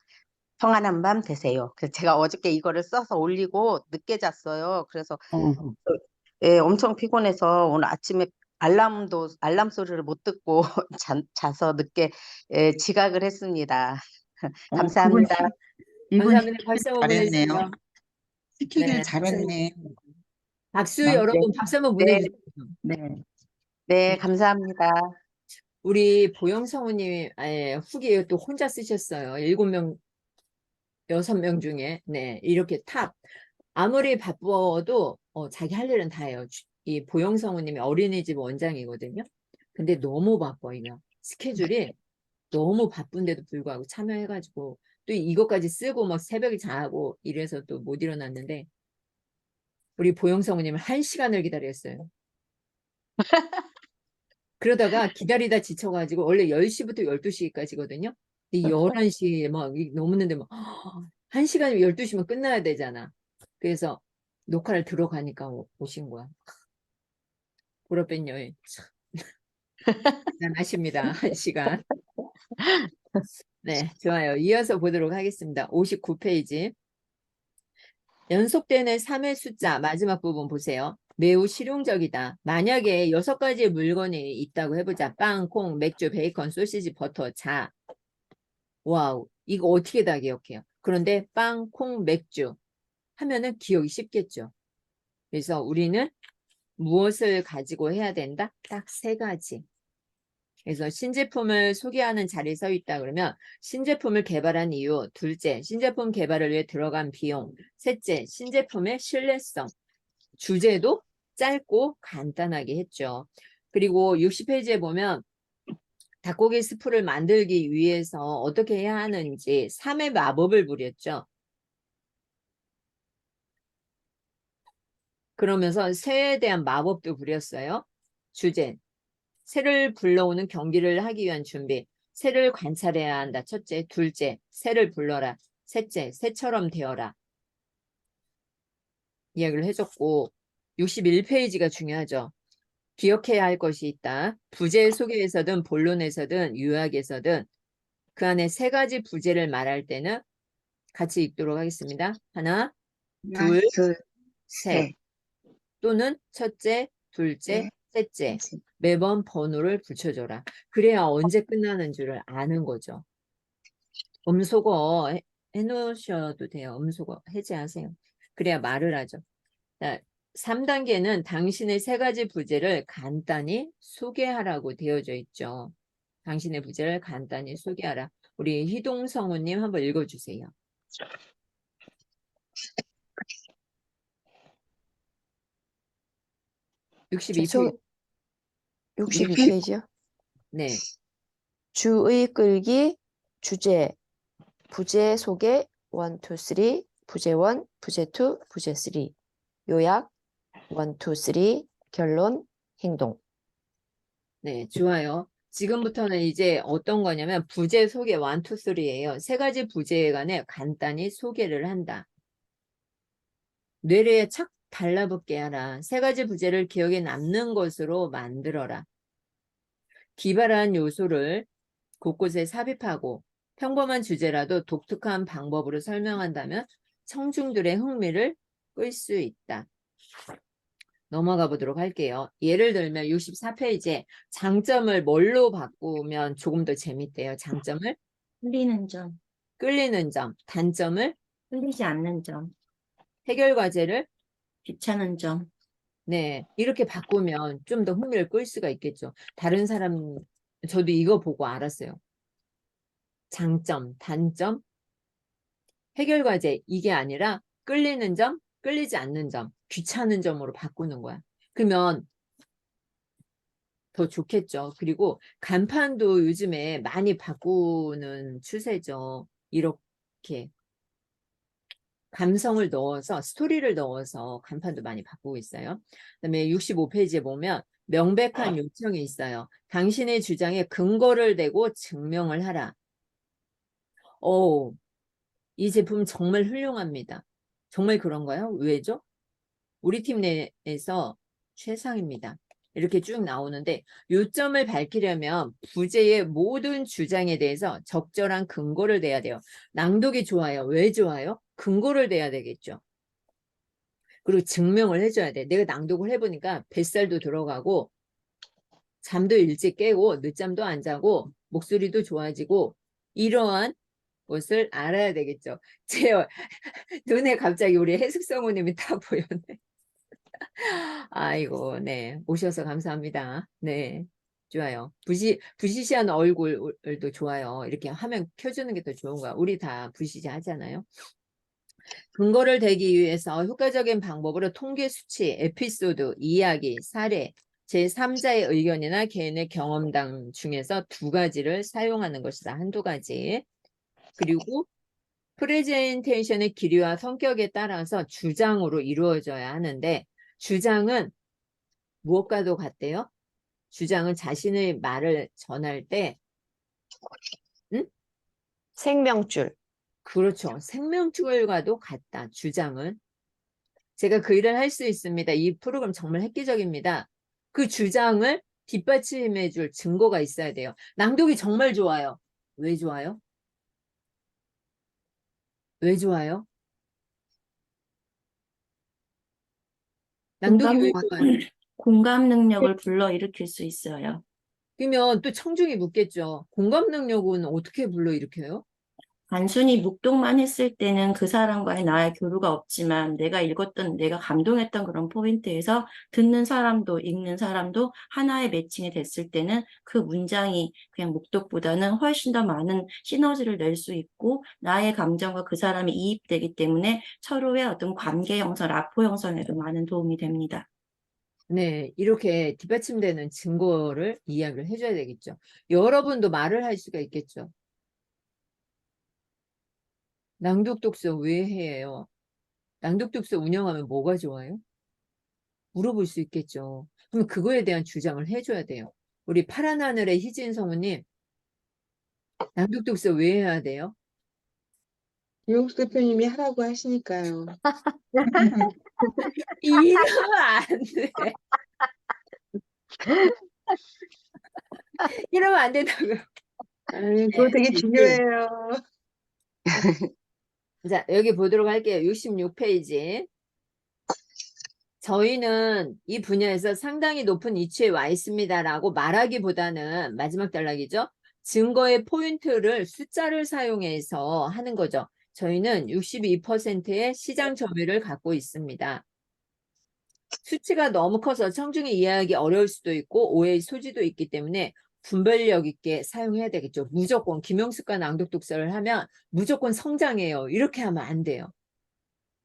평안한 밤 되세요. 그래서 제가 어저께 이거를 써서 올리고 늦게 잤어요. 그래서 예, 엄청 피곤해서 오늘 아침에 알람 소리를 못 듣고 자서 늦게 지각을 했습니다. 감사합니다. 이분 감사합니다. 시키길 박수 한번 잘했네요. 보내주세요. 시키길 네. 잘했네. 박수 네, 여러분, 박수 한번 네, 보내주세요. 네. 네, 감사합니다. 우리 보영성우님 후기 또 혼자 쓰셨어요. 7명, 6명 중에. 네, 이렇게 탑. 아무리 바빠도 자기 할 일은 다 해요. 이 보영성우님이 어린이집 원장이거든요. 근데 너무 바빠요. 스케줄이 너무 바쁜데도 불구하고 참여해가지고 또 이것까지 쓰고 막 새벽에 자고 이래서 또 못 일어났는데 우리 보영성우님은 1시간을 기다렸어요. 그러다가 기다리다 지쳐가지고 원래 10시부터 12시까지거든요. 이 11시 막 넘었는데 막 1시간이면 12시면 끝나야 되잖아. 그래서 녹화를 들어가니까 오신 거야. 보랏빛 여인. 대단하십니다. 1시간. 네, 좋아요. 이어서 보도록 하겠습니다. 59페이지. 연속되는 3의 숫자 마지막 부분 보세요. 매우 실용적이다. 만약에 6가지의 물건이 있다고 해보자. 빵, 콩, 맥주, 베이컨, 소시지, 버터, 자. 와우, 이거 어떻게 다 기억해요? 그런데 빵, 콩, 맥주 하면은 기억이 쉽겠죠. 그래서 우리는 무엇을 가지고 해야 된다? 딱 3가지. 그래서 신제품을 소개하는 자리에 서 있다 그러면 신제품을 개발한 이유, 둘째, 신제품 개발을 위해 들어간 비용, 셋째, 신제품의 신뢰성, 주제도 짧고 간단하게 했죠. 그리고 60페이지에 보면 닭고기 스프를 만들기 위해서 어떻게 해야 하는지 3의 마법을 부렸죠. 그러면서 새에 대한 마법도 부렸어요. 주제, 새를 불러오는 경기를 하기 위한 준비. 새를 관찰해야 한다. 첫째, 둘째, 새를 불러라. 셋째, 새처럼 되어라. 이야기를 해줬고 61페이지가 중요하죠. 기억해야 할 것이 있다. 부제 소개에서든 본론에서든 요약에서든 그 안에 3가지 부제를 말할 때는 같이 읽도록 하겠습니다. 하나, 하나, 둘, 둘, 셋. 셋. 또는 첫째, 둘째, 네. 셋째. 매번 번호를 붙여줘라. 그래야 언제 끝나는 줄을 아는 거죠. 음소거 해놓으셔도 돼요. 음소거 해제하세요. 그래야 말을 하죠. 자, 3단계는 당신의 3가지 부제를 간단히 소개하라고 되어져 있죠. 당신의 부제를 간단히 소개하라. 우리 희동성우님 한번 읽어주세요. 죄송, 62페이지. 62페이지요? 네. 주의 끌기, 주제, 부제 소개, 1, 2, 3, 부제 1, 부제 2, 부제 3, 요약, 1, 2, 3, 결론, 행동. 네, 좋아요. 지금부터는 이제 어떤 거냐면 부제 소개 1, 2, 3예요. 3가지 부제에 관해 간단히 소개를 한다. 뇌리에 착 달라붙게 하라. 3가지 부제를 기억에 남는 것으로 만들어라. 기발한 요소를 곳곳에 삽입하고 평범한 주제라도 독특한 방법으로 설명한다면 청중들의 흥미를 끌 수 있다. 넘어가 보도록 할게요. 예를 들면 64페이지에 장점을 뭘로 바꾸면 조금 더 재밌대요. 장점을 끌리는 점, 끌리는 점, 단점을 끌리지 않는 점, 해결 과제를 귀찮은 점. 네, 이렇게 바꾸면 좀 더 흥미를 끌 수가 있겠죠. 다른 사람, 저도 이거 보고 알았어요. 장점, 단점, 해결 과제 이게 아니라 끌리는 점, 끌리지 않는 점, 귀찮은 점으로 바꾸는 거야. 그러면 더 좋겠죠. 그리고 간판도 요즘에 많이 바꾸는 추세죠. 이렇게 감성을 넣어서 스토리를 넣어서 간판도 많이 바꾸고 있어요. 그다음에 65페이지에 보면 명백한 요청이 있어요. 당신의 주장에 근거를 대고 증명을 하라. 이 제품 정말 훌륭합니다. 정말 그런가요? 왜죠? 우리 팀 내에서 최상입니다. 이렇게 쭉 나오는데 요점을 밝히려면 부제의 모든 주장에 대해서 적절한 근거를 대야 돼요. 낭독이 좋아요. 왜 좋아요? 근거를 대야 되겠죠. 그리고 증명을 해줘야 돼. 내가 낭독을 해보니까 뱃살도 들어가고 잠도 일찍 깨고 늦잠도 안 자고 목소리도 좋아지고 이러한 것을 알아야 되겠죠. 제 눈에 갑자기 우리 해숙성우님이 딱 보였네. 아이고, 네. 오셔서 감사합니다. 네. 좋아요. 부시시한 얼굴도 좋아요. 이렇게 화면 켜주는 게 더 좋은 거야. 우리 다 부시시 하잖아요. 근거를 대기 위해서 효과적인 방법으로 통계 수치, 에피소드, 이야기, 사례, 제3자의 의견이나 개인의 경험담 중에서 2가지를 사용하는 것이다. 한두 가지. 그리고 프레젠테이션의 길이와 성격에 따라서 주장으로 이루어져야 하는데 주장은 무엇과도 같대요? 주장은 자신의 말을 전할 때 생명줄. 그렇죠. 생명줄과도 같다. 주장은. 제가 그 일을 할 수 있습니다. 이 프로그램 정말 획기적입니다. 그 주장을 뒷받침해 줄 증거가 있어야 돼요. 낭독이 정말 좋아요. 왜 좋아요? 왜 좋아요? 낭독이 왜 공감, 좋아요? 공감 능력을 불러일으킬 수 있어요. 그러면 또 청중이 묻겠죠. 공감 능력은 어떻게 불러일으켜요? 단순히 묵독만 했을 때는 그 사람과의 나의 교류가 없지만 내가 읽었던, 내가 감동했던 그런 포인트에서 듣는 사람도 읽는 사람도 하나의 매칭이 됐을 때는 그 문장이 그냥 묵독보다는 훨씬 더 많은 시너지를 낼 수 있고 나의 감정과 그 사람이 이입되기 때문에 서로의 어떤 관계 형성, 라포 형성에도 많은 도움이 됩니다. 네, 이렇게 뒷받침되는 증거를 이야기를 해줘야 되겠죠. 여러분도 말을 할 수가 있겠죠. 낭독 독서 왜 해요? 낭독 독서 운영하면 뭐가 좋아요? 물어볼 수 있겠죠. 그럼 그거에 대한 주장을 해줘야 돼요. 우리 파란 하늘의 희진 성우님, 낭독 독서 왜 해야 돼요? 유영수 대표님이 하라고 하시니까요. 이러면 안 돼. 이러면 안 된다고요. 아니, 그거 되게 중요해요. 자, 여기 보도록 할게요. 66페이지. 저희는 이 분야에서 상당히 높은 위치에 와 있습니다라고 말하기보다는 마지막 단락이죠. 증거의 포인트를 숫자를 사용해서 하는 거죠. 저희는 62%의 시장 점유율을 갖고 있습니다. 수치가 너무 커서 청중이 이해하기 어려울 수도 있고 오해의 소지도 있기 때문에 분별력 있게 사용해야 되겠죠. 무조건 김영숙과 낭독 독서를 하면 무조건 성장해요. 이렇게 하면 안 돼요.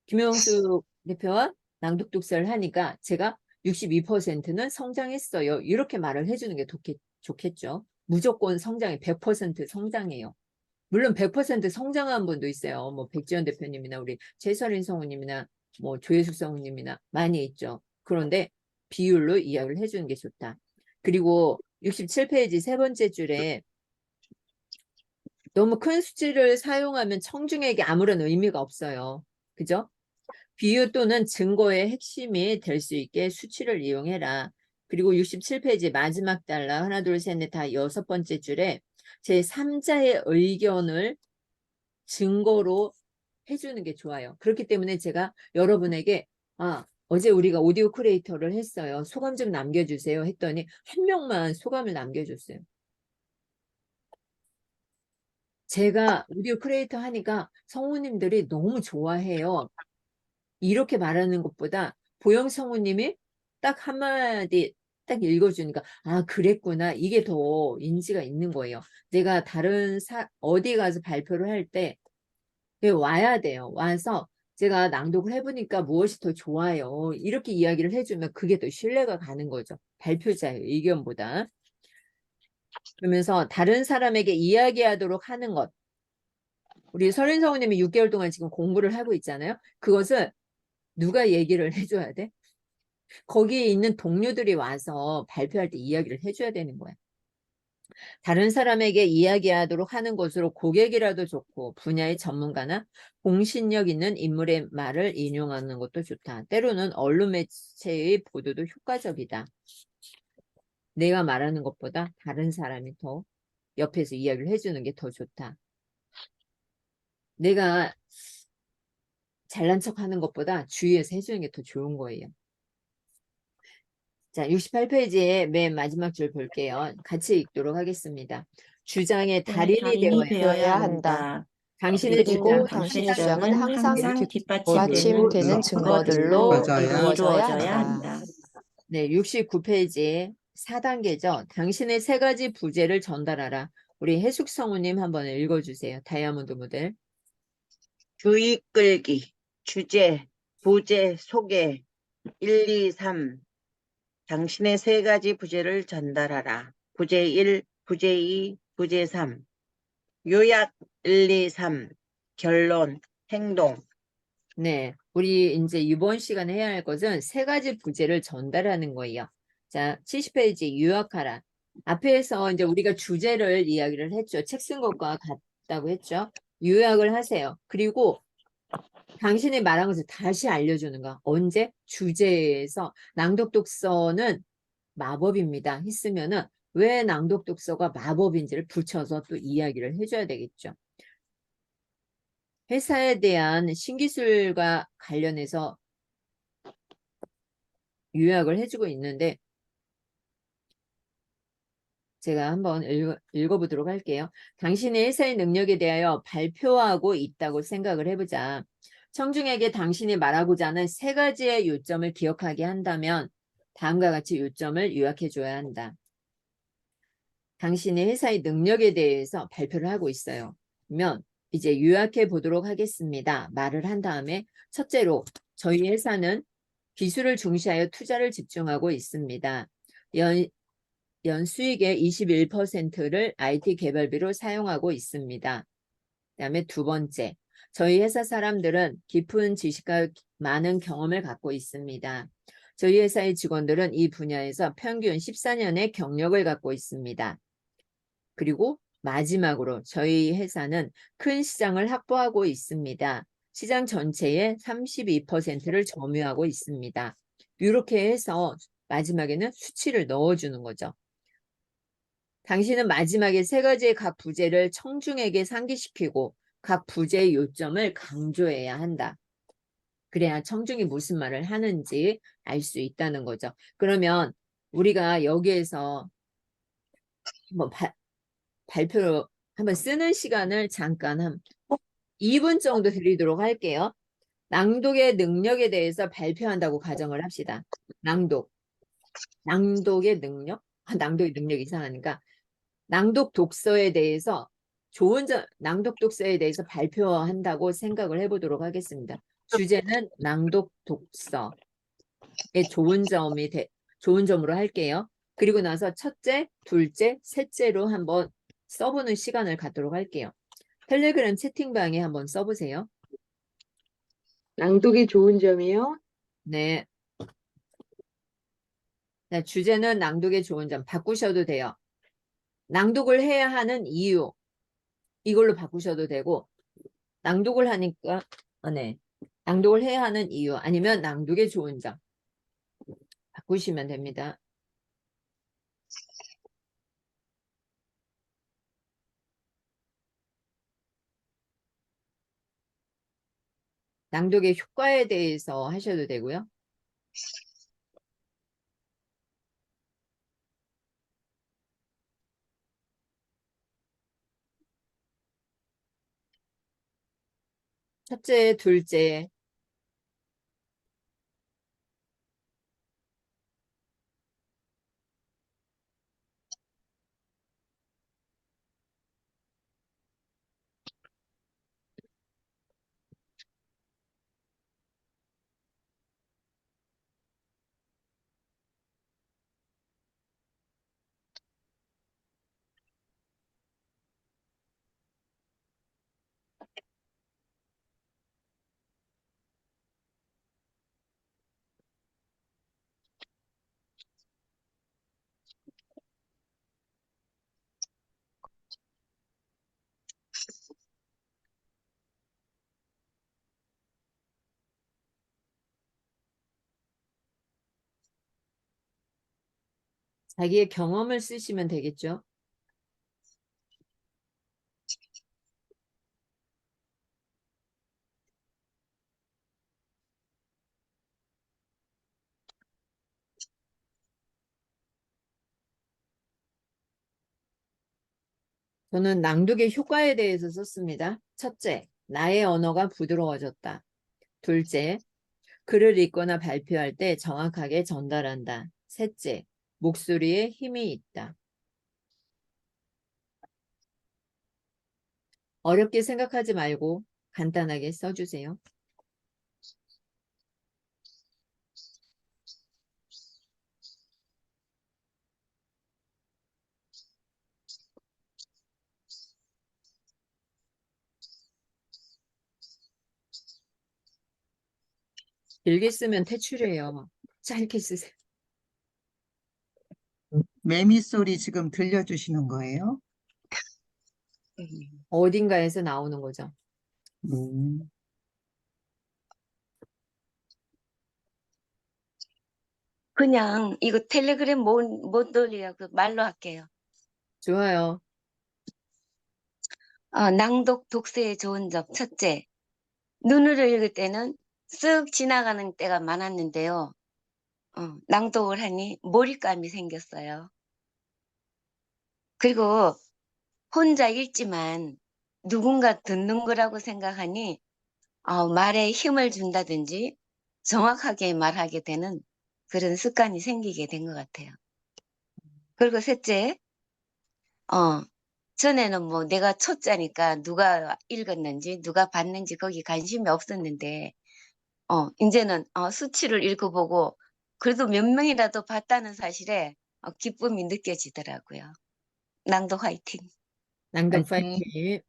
김영숙 대표와 낭독 독서를 하니까 제가 62%는 성장했어요. 이렇게 말을 해주는 게 좋겠죠. 무조건 성장해. 100% 성장해요. 물론 100% 성장한 분도 있어요. 뭐 백지연 대표님이나 우리 최설인 성우님이나 뭐 조혜숙 성우님이나 많이 있죠. 그런데 비율로 이야기를 해주는 게 좋다. 그리고 67페이지 세 번째 줄에 너무 큰 수치를 사용하면 청중에게 아무런 의미가 없어요. 그죠? 비유 또는 증거의 핵심이 될 수 있게 수치를 이용해라. 그리고 67페이지 마지막 단락 하나 둘 셋 넷 다 여섯 번째 줄에 제3자의 의견을 증거로 해주는 게 좋아요. 그렇기 때문에 제가 여러분에게 어제 우리가 오디오 크리에이터를 했어요. 소감 좀 남겨주세요 했더니 한 명만 소감을 남겨줬어요. 제가 오디오 크리에이터 하니까 성우님들이 너무 좋아해요. 이렇게 말하는 것보다 보영 성우님이 딱 한마디 딱 읽어주니까 그랬구나. 이게 더 인지가 있는 거예요. 내가 다른 어디 가서 발표를 할 때 와야 돼요. 와서 제가 낭독을 해보니까 무엇이 더 좋아요. 이렇게 이야기를 해주면 그게 더 신뢰가 가는 거죠. 발표자의 의견보다. 그러면서 다른 사람에게 이야기하도록 하는 것. 우리 설인 성우님이 6개월 동안 지금 공부를 하고 있잖아요. 그것을 누가 얘기를 해줘야 돼? 거기에 있는 동료들이 와서 발표할 때 이야기를 해줘야 되는 거야. 다른 사람에게 이야기하도록 하는 것으로 고객이라도 좋고 분야의 전문가나 공신력 있는 인물의 말을 인용하는 것도 좋다. 때로는 언론 매체의 보도도 효과적이다. 내가 말하는 것보다 다른 사람이 더 옆에서 이야기를 해주는 게 더 좋다. 내가 잘난 척하는 것보다 주위에서 해주는 게 더 좋은 거예요. 자, 68페이지의 맨 마지막 줄 볼게요. 같이 읽도록 하겠습니다. 주장의 달인이 달인이 되어야 되어야 한다. 한다. 당신의 그리고 주장, 당신의 시장은 주장은 항상 뒷받침되는 뒷받침되는 증거들로 이루어져야 한다. 네, 69페이지 4단계죠. 당신의 세 가지 부제를 전달하라. 우리 해숙 성우님 한번 읽어주세요. 다이아몬드 모델. 주의 끌기, 주제, 부제, 소개, 1, 2, 3. 당신의 세 가지 부제를 전달하라. 부제 1, 부제 2, 부제 3. 요약 1, 2, 3. 결론, 행동. 네, 우리 이제 이번 시간에 해야 할 것은 세 가지 부제를 전달하는 거예요. 자, 70페이지 유학하라. 앞에서 이제 우리가 주제를 이야기를 했죠. 책 쓴 것과 같다고 했죠. 요약을 하세요. 그리고 당신이 말한 것을 다시 알려주는 거. 언제? 주제에서 낭독 독서는 마법입니다. 했으면은 왜 낭독 독서가 마법인지를 붙여서 또 이야기를 해줘야 되겠죠. 회사에 대한 신기술과 관련해서 요약을 해주고 있는데 제가 한번 읽어보도록 할게요. 당신의 회사의 능력에 대하여 발표하고 있다고 생각을 해보자. 청중에게 당신이 말하고자 하는 세 가지의 요점을 기억하게 한다면 다음과 같이 요점을 요약해줘야 한다. 당신의 회사의 능력에 대해서 발표를 하고 있어요. 그러면 이제 요약해 보도록 하겠습니다. 말을 한 다음에 첫째로 저희 회사는 기술을 중시하여 투자를 집중하고 있습니다. 연수익의 21%를 IT 개발비로 사용하고 있습니다. 그다음에 두 번째, 저희 회사 사람들은 깊은 지식과 많은 경험을 갖고 있습니다. 저희 회사의 직원들은 이 분야에서 평균 14년의 경력을 갖고 있습니다. 그리고 마지막으로 저희 회사는 큰 시장을 확보하고 있습니다. 시장 전체의 32%를 점유하고 있습니다. 이렇게 해서 마지막에는 수치를 넣어주는 거죠. 당신은 마지막에 세 가지의 각 부제를 청중에게 상기시키고 각 부제의 요점을 강조해야 한다. 그래야 청중이 무슨 말을 하는지 알 수 있다는 거죠. 그러면 우리가 여기에서 한번 발표를 한번 쓰는 시간을 잠깐 한 2분 정도 드리도록 할게요. 낭독의 능력에 대해서 발표한다고 가정을 합시다. 낭독의 능력? 낭독의 능력이 이상하니까 낭독 독서에 대해서 낭독 독서에 대해서 발표한다고 생각을 해보도록 하겠습니다. 주제는 낭독 독서의 좋은 점으로 할게요. 그리고 나서 첫째, 둘째, 셋째로 한번 써보는 시간을 갖도록 할게요. 텔레그램 채팅방에 한번 써보세요. 낭독이 좋은 점이요. 네. 자, 주제는 낭독의 좋은 점 바꾸셔도 돼요. 낭독을 해야 하는 이유 이걸로 바꾸셔도 되고 낭독을 하니까 네. 낭독을 해야 하는 이유 아니면 낭독의 좋은 점 바꾸시면 됩니다. 낭독의 효과에 대해서 하셔도 되고요. 첫째, 둘째, 자기의 경험을 쓰시면 되겠죠. 저는 낭독의 효과에 대해서 썼습니다. 첫째, 나의 언어가 부드러워졌다. 둘째, 글을 읽거나 발표할 때 정확하게 전달한다. 셋째, 목소리에 힘이 있다. 어렵게 생각하지 말고 간단하게 써주세요. 길게 쓰면 퇴출이에요. 짧게 쓰세요. 매미 소리 지금 들려주시는 거예요? 어딘가에서 나오는 거죠. 음. 그냥 이거 텔레그램 못 돌리라고 말로 할게요. 좋아요. 낭독 독서에 좋은 점. 첫째, 눈으로 읽을 때는 쓱 지나가는 때가 많았는데요. 낭독을 하니 몰입감이 생겼어요. 그리고 혼자 읽지만 누군가 듣는 거라고 생각하니 말에 힘을 준다든지 정확하게 말하게 되는 그런 습관이 생기게 된 것 같아요. 그리고 셋째, 전에는 뭐 내가 초짜니까 누가 읽었는지 누가 봤는지 거기 관심이 없었는데 이제는 수치를 읽어보고 그래도 몇 명이라도 봤다는 사실에 기쁨이 느껴지더라고요. 낭독 화이팅! 낭독 파이팅. 파이팅.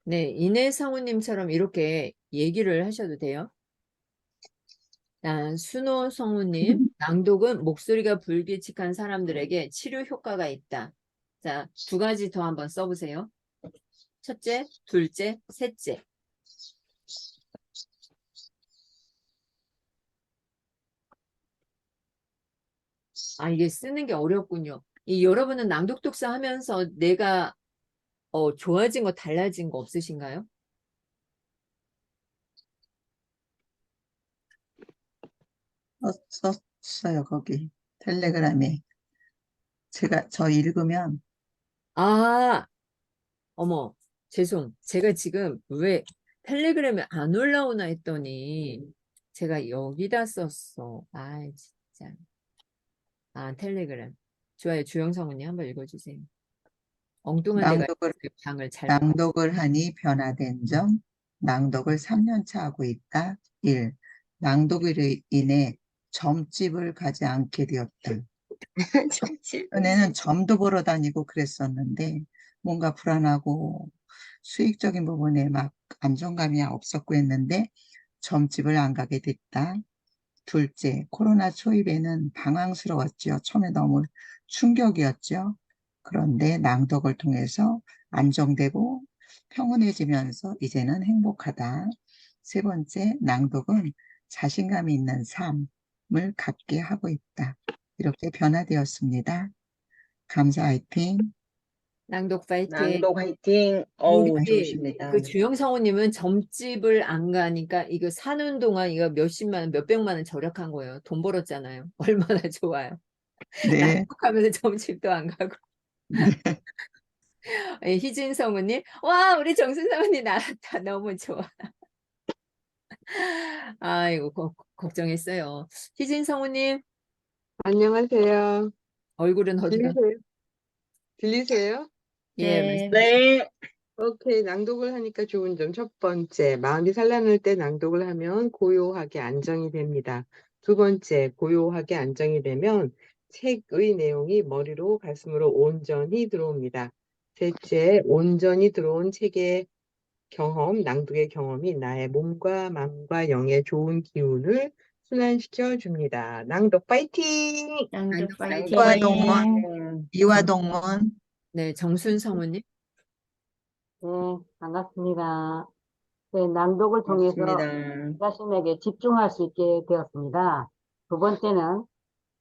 네, 이내 성우님처럼 이렇게 얘기를 하셔도 돼요. 순호 성우님, 낭독은 목소리가 불규칙한 사람들에게 치료 효과가 있다. 자, 2가지 더 한번 써보세요. 첫째, 둘째, 셋째. 이게 쓰는 게 어렵군요. 여러분은 낭독 독서 하면서 내가 좋아진 거, 달라진 거 없으신가요? 썼어요, 거기. 텔레그램에. 저 읽으면, 어머, 죄송. 제가 지금 왜 텔레그램에 안 올라오나 했더니 제가 여기다 썼어. 진짜. 텔레그램. 좋아요. 주영 성우님 한번 읽어주세요. 엉뚱한 데가 낭독을, 있어요. 방을 잘 봐. 낭독을 하니 변화된 점, 낭독을 3년차 하고 있다. 1. 낭독으로 인해 점집을 가지 않게 되었다. 전에는 점도 보러 다니고 그랬었는데 뭔가 불안하고 수익적인 부분에 막 안정감이 없었고 했는데 점집을 안 가게 됐다. 둘째, 코로나 초입에는 방황스러웠죠. 처음에 너무 충격이었죠. 그런데 낭독을 통해서 안정되고 평온해지면서 이제는 행복하다. 세 번째, 낭독은 자신감이 있는 삶을 갖게 하고 있다. 이렇게 변화되었습니다. 감사 화이팅. 낭독 파이팅. 낭독 화이팅. 우리 좋으십니다. 그 주영 성우님은 점집을 안 가니까 이거 사는 동안 이거 몇십만 원, 몇백만 원 절약한 거예요. 돈 벌었잖아요. 얼마나 좋아요. 네. 낭독하면서 점집도 안 가고. 네. 희진 성우님, 와, 우리 정순 성우님 나왔다. 너무 좋아. 아이고, 걱정했어요. 희진 성우님, 안녕하세요. 얼굴은 어디가? 들리세요? 들리세요? 예, 네. 네. 오케이. 낭독을 하니까 좋은 점. 첫 번째, 마음이 산란할 때 낭독을 하면 고요하게 안정이 됩니다. 두 번째, 고요하게 안정이 되면 책의 내용이 머리로 가슴으로 온전히 들어옵니다. 셋째, 온전히 들어온 책의 경험, 낭독의 경험이 나의 몸과 마음과 영의 좋은 기운을 순환시켜 줍니다. 낭독 파이팅! 낭독 낭독 파이팅! 이화동문, 이화동문. 네, 정순 성우님. 네, 반갑습니다. 네, 낭독을 통해서 고맙습니다. 자신에게 집중할 수 있게 되었습니다. 두 번째는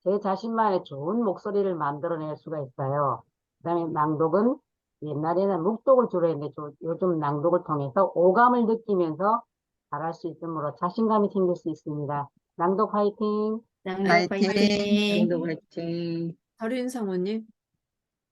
제 자신만의 좋은 목소리를 만들어낼 수가 있어요. 그다음에 낭독은 옛날에는 묵독을 주로 했는데 요즘 낭독을 통해서 오감을 느끼면서 잘할 수 있으므로 자신감이 생길 수 있습니다. 낭독 화이팅! 낭독 파이팅! 낭독 화이팅. 설인 성우님.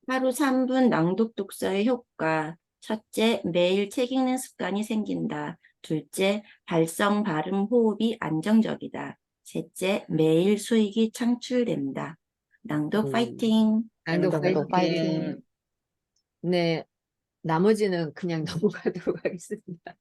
하루 3분 낭독 독서의 효과. 첫째, 매일 책 읽는 습관이 생긴다. 둘째, 발성, 발음, 호흡이 안정적이다. 셋째, 매일 수익이 창출된다. 낭독 파이팅! 낭독 낭독 파이팅. 파이팅. 네, 나머지는 그냥 넘어가도록 하겠습니다.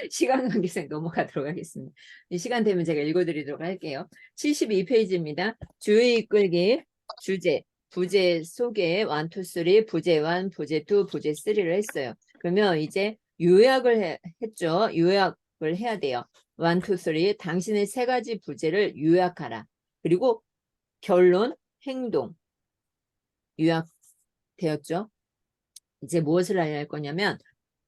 시간 관계상 넘어가도록 하겠습니다. 이 시간 되면 제가 읽어드리도록 할게요. 72페이지입니다. 주의 이끌기, 주제, 부제 소개, 1, 2, 3, 부제 1, 부제 2, 부제 3를 했어요. 그러면 이제 했죠. 요약을 해야 돼요. 1, 2, 3. 당신의 세 가지 부재를 요약하라. 그리고 결론, 행동. 요약되었죠. 이제 무엇을 할 거냐면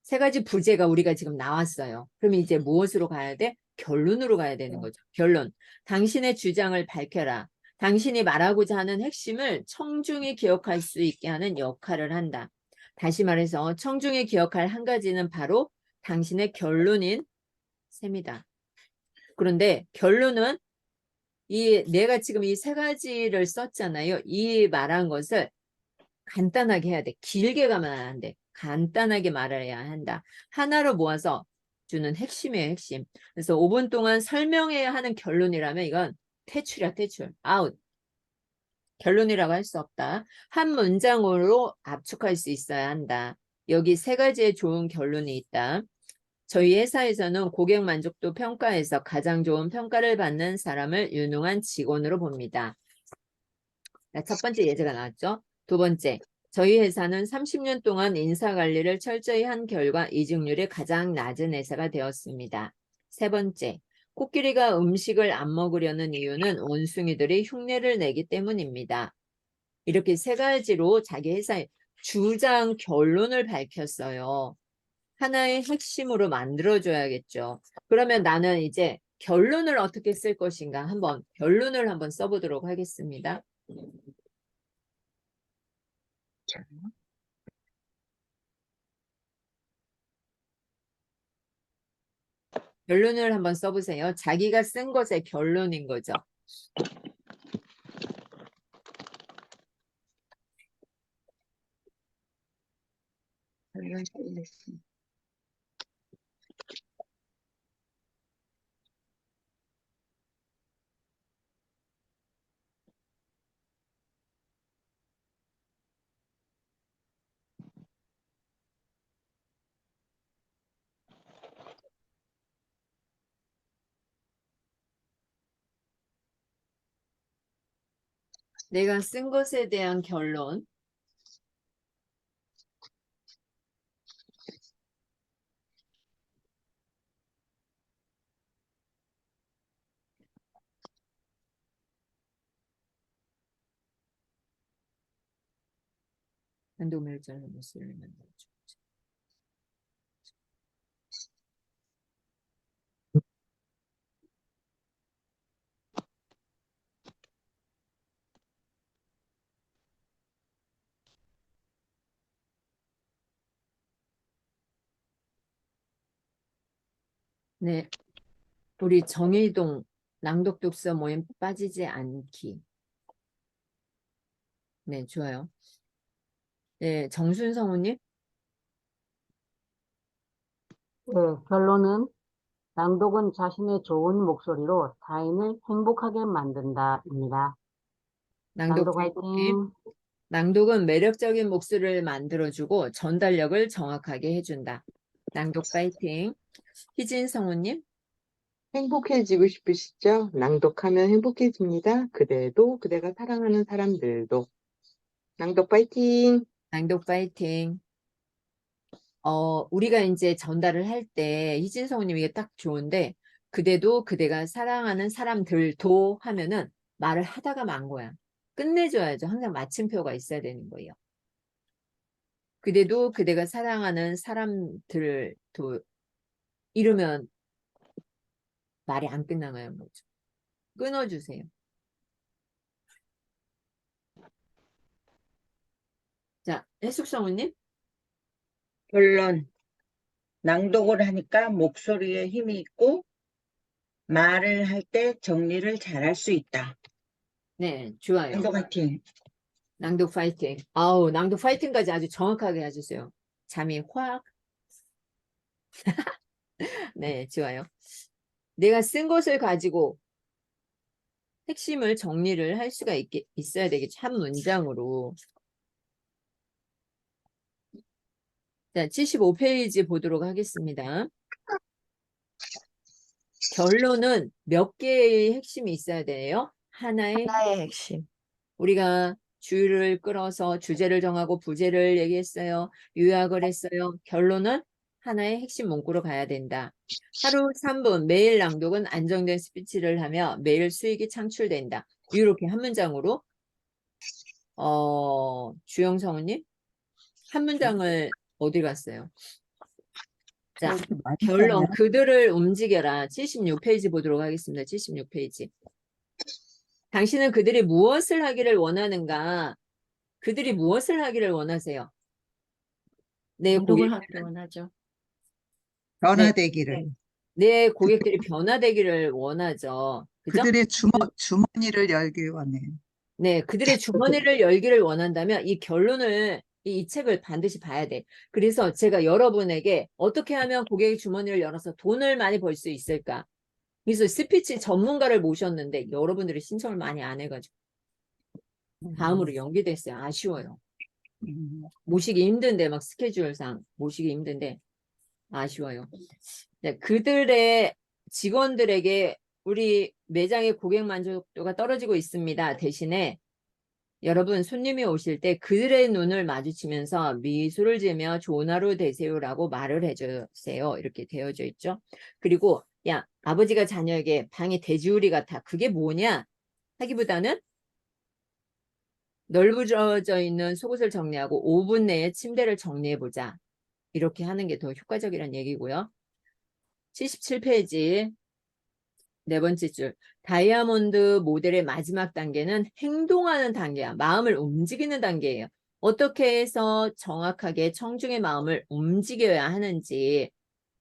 세 가지 부재가 우리가 지금 나왔어요. 그럼 이제 무엇으로 가야 돼? 결론으로 가야 되는 거죠. 결론. 당신의 주장을 밝혀라. 당신이 말하고자 하는 핵심을 청중이 기억할 수 있게 하는 역할을 한다. 다시 말해서 청중이 기억할 한 가지는 바로 당신의 결론인 셈이다. 그런데 결론은 내가 지금 이 세 가지를 썼잖아요. 이 말한 것을 간단하게 해야 돼. 길게 가면 안 돼. 간단하게 말해야 한다. 하나로 모아서 주는 핵심이에요, 핵심. 그래서 5분 동안 설명해야 하는 결론이라면 이건 퇴출이야, 퇴출. 아웃. 결론이라고 할 수 없다. 한 문장으로 압축할 수 있어야 한다. 여기 세 가지의 좋은 결론이 있다. 저희 회사에서는 고객 만족도 평가에서 가장 좋은 평가를 받는 사람을 유능한 직원으로 봅니다. 첫 번째 예제가 나왔죠. 두 번째, 저희 회사는 30년 동안 인사관리를 철저히 한 결과 이직률이 가장 낮은 회사가 되었습니다. 세 번째, 코끼리가 음식을 안 먹으려는 이유는 원숭이들이 흉내를 내기 때문입니다. 이렇게 세 가지로 자기 회사의 주장 결론을 밝혔어요. 하나의 핵심으로 만들어줘야겠죠. 그러면 나는 이제 결론을 어떻게 쓸 것인가 결론을 한번 써보도록 하겠습니다. 결론을 한번 써보세요. 자기가 쓴 것의 결론인 거죠. 내가 쓴 것에 대한 결론. 한도멜전을 무엇을 만들어줘. 네, 우리 정일동 낭독독서 모임 빠지지 않기. 네, 좋아요. 네, 정순성우님. 네, 결론은 낭독은 자신의 좋은 목소리로 타인을 행복하게 만든다입니다. 낭독 화이팅! 낭독은 매력적인 목소리를 만들어주고 전달력을 정확하게 해준다. 낭독 파이팅. 희진 성우님. 행복해지고 싶으시죠? 낭독하면 행복해집니다. 그대도 그대가 사랑하는 사람들도. 낭독 파이팅! 낭독 파이팅. 우리가 이제 전달을 할 때 희진 성우님 이게 딱 좋은데 그대도 그대가 사랑하는 사람들도 하면은 말을 하다가 만 거야. 끝내줘야죠. 항상 마침표가 있어야 되는 거예요. 그대도 그대가 사랑하는 사람들도 이러면 말이 안 끝나가요. 뭐죠? 끊어주세요. 자, 해숙성우님. 결론. 낭독을 하니까 목소리에 힘이 있고 말을 할 때 정리를 잘할 수 있다. 네, 좋아요. 낭독 화이팅. 낭독 파이팅. 아우, 낭독 파이팅까지 아주 정확하게 해주세요. 잠이 확. 네, 좋아요. 내가 쓴 것을 가지고 핵심을 정리를 할 수가 있어야 되겠죠. 한 문장으로. 자, 75페이지 보도록 하겠습니다. 결론은 몇 개의 핵심이 있어야 돼요? 하나의 핵심. 우리가 주의를 끌어서 주제를 정하고 부제를 얘기했어요. 요약을 했어요. 결론은 하나의 핵심 문구로 가야 된다. 하루 3분 매일 낭독은 안정된 스피치를 하며 매일 수익이 창출된다. 이렇게 한 문장으로 주영 성우님 한 문장을 어디 갔어요? 자, 그렇게 많이 결론 써요. 그들을 움직여라. 76페이지 보도록 하겠습니다. 76페이지. 당신은 그들이 무엇을 하기를 원하는가? 그들이 무엇을 하기를 원하세요? 내 낭독을 고객, 하기를 원하죠. 변화되기를. 내 고객들이 변화되기를 원하죠. 그죠? 그들의 주머니를 열길 원해요. 네, 그들의 주머니를 열기를 원한다면 이 결론을 이 책을 반드시 봐야 돼. 그래서 제가 여러분에게 어떻게 하면 고객의 주머니를 열어서 돈을 많이 벌 수 있을까? 그래서 스피치 전문가를 모셨는데 여러분들이 신청을 많이 안 해가지고 다음으로 연기됐어요. 아쉬워요. 모시기 힘든데 막 스케줄상 모시기 힘든데 아쉬워요. 네, 그들의 직원들에게 우리 매장의 고객 만족도가 떨어지고 있습니다. 대신에 여러분 손님이 오실 때 그들의 눈을 마주치면서 미소를 지으며 좋은 하루 되세요라고 말을 해주세요. 이렇게 되어져 있죠. 그리고 야 아버지가 자녀에게 방이 돼지우리 같아. 그게 뭐냐 하기보다는 널브러져 있는 속옷을 정리하고 5분 내에 침대를 정리해보자. 이렇게 하는 게 더 효과적이라는 얘기고요. 77페이지 네 번째 줄. 다이아몬드 모델의 마지막 단계는 행동하는 단계야. 마음을 움직이는 단계예요. 어떻게 해서 정확하게 청중의 마음을 움직여야 하는지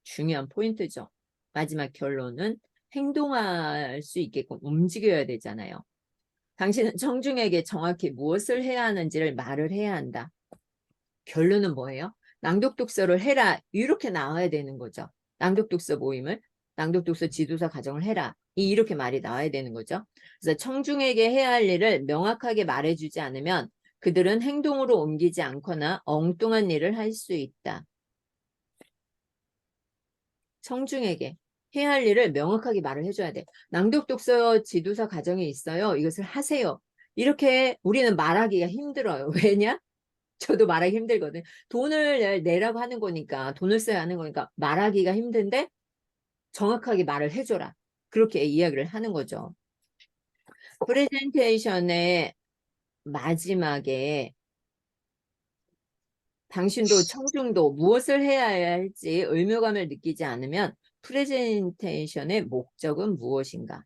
중요한 포인트죠. 마지막 결론은 행동할 수 있게끔 움직여야 되잖아요. 당신은 청중에게 정확히 무엇을 해야 하는지를 말을 해야 한다. 결론은 뭐예요? 낭독독서를 해라. 이렇게 나와야 되는 거죠. 낭독독서 모임을, 낭독독서 지도사 과정을 해라. 이렇게 말이 나와야 되는 거죠. 그래서 청중에게 해야 할 일을 명확하게 말해주지 않으면 그들은 행동으로 옮기지 않거나 엉뚱한 일을 할 수 있다. 청중에게 해야 할 일을 명확하게 말을 해줘야 돼. 낭독독서 지도사 과정이 있어요. 이것을 하세요. 이렇게 우리는 말하기가 힘들어요. 왜냐? 저도 말하기 힘들거든. 돈을 내라고 하는 거니까, 돈을 써야 하는 거니까 말하기가 힘든데 정확하게 말을 해줘라. 그렇게 이야기를 하는 거죠. 프레젠테이션의 마지막에 당신도 청중도 무엇을 해야 할지 의무감을 느끼지 않으면 프레젠테이션의 목적은 무엇인가?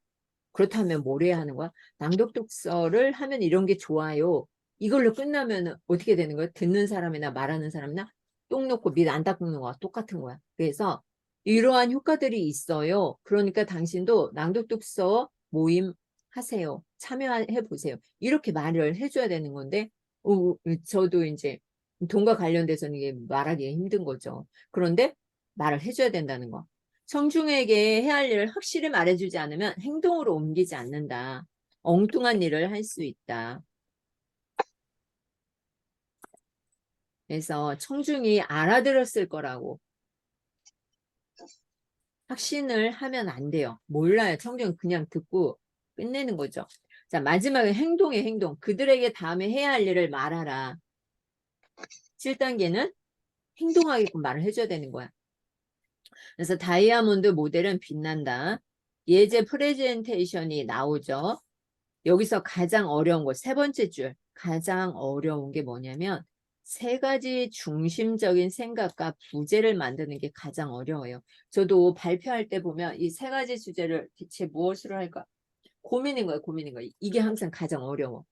그렇다면 뭘 해야 하는 거야? 낭독독서를 하면 이런 게 좋아요. 이걸로 끝나면 어떻게 되는 거야? 듣는 사람이나 말하는 사람이나 똥 놓고 밑 안 닦는 거와 똑같은 거야. 그래서 이러한 효과들이 있어요. 그러니까 당신도 낭독독서 모임 하세요. 참여해 보세요. 이렇게 말을 해줘야 되는 건데 저도 이제 돈과 관련돼서는 이게 말하기 힘든 거죠. 그런데 말을 해줘야 된다는 거. 청중에게 해야 할 일을 확실히 말해주지 않으면 행동으로 옮기지 않는다. 엉뚱한 일을 할 수 있다. 그래서 청중이 알아들었을 거라고 확신을 하면 안 돼요. 몰라요. 청중은 그냥 듣고 끝내는 거죠. 자, 마지막에 행동의 행동. 그들에게 다음에 해야 할 일을 말하라. 7단계는 행동하게끔 말을 해줘야 되는 거야. 그래서 다이아몬드 모델은 빛난다. 예제 프레젠테이션이 나오죠. 여기서 가장 어려운 거, 세 번째 줄. 가장 어려운 게 뭐냐면 세 가지 중심적인 생각과 부제를 만드는 게 가장 어려워요. 저도 발표할 때 보면 이 세 가지 주제를 대체 무엇으로 할까? 고민인 거예요, 고민인 거예요. 이게 항상 가장 어려워.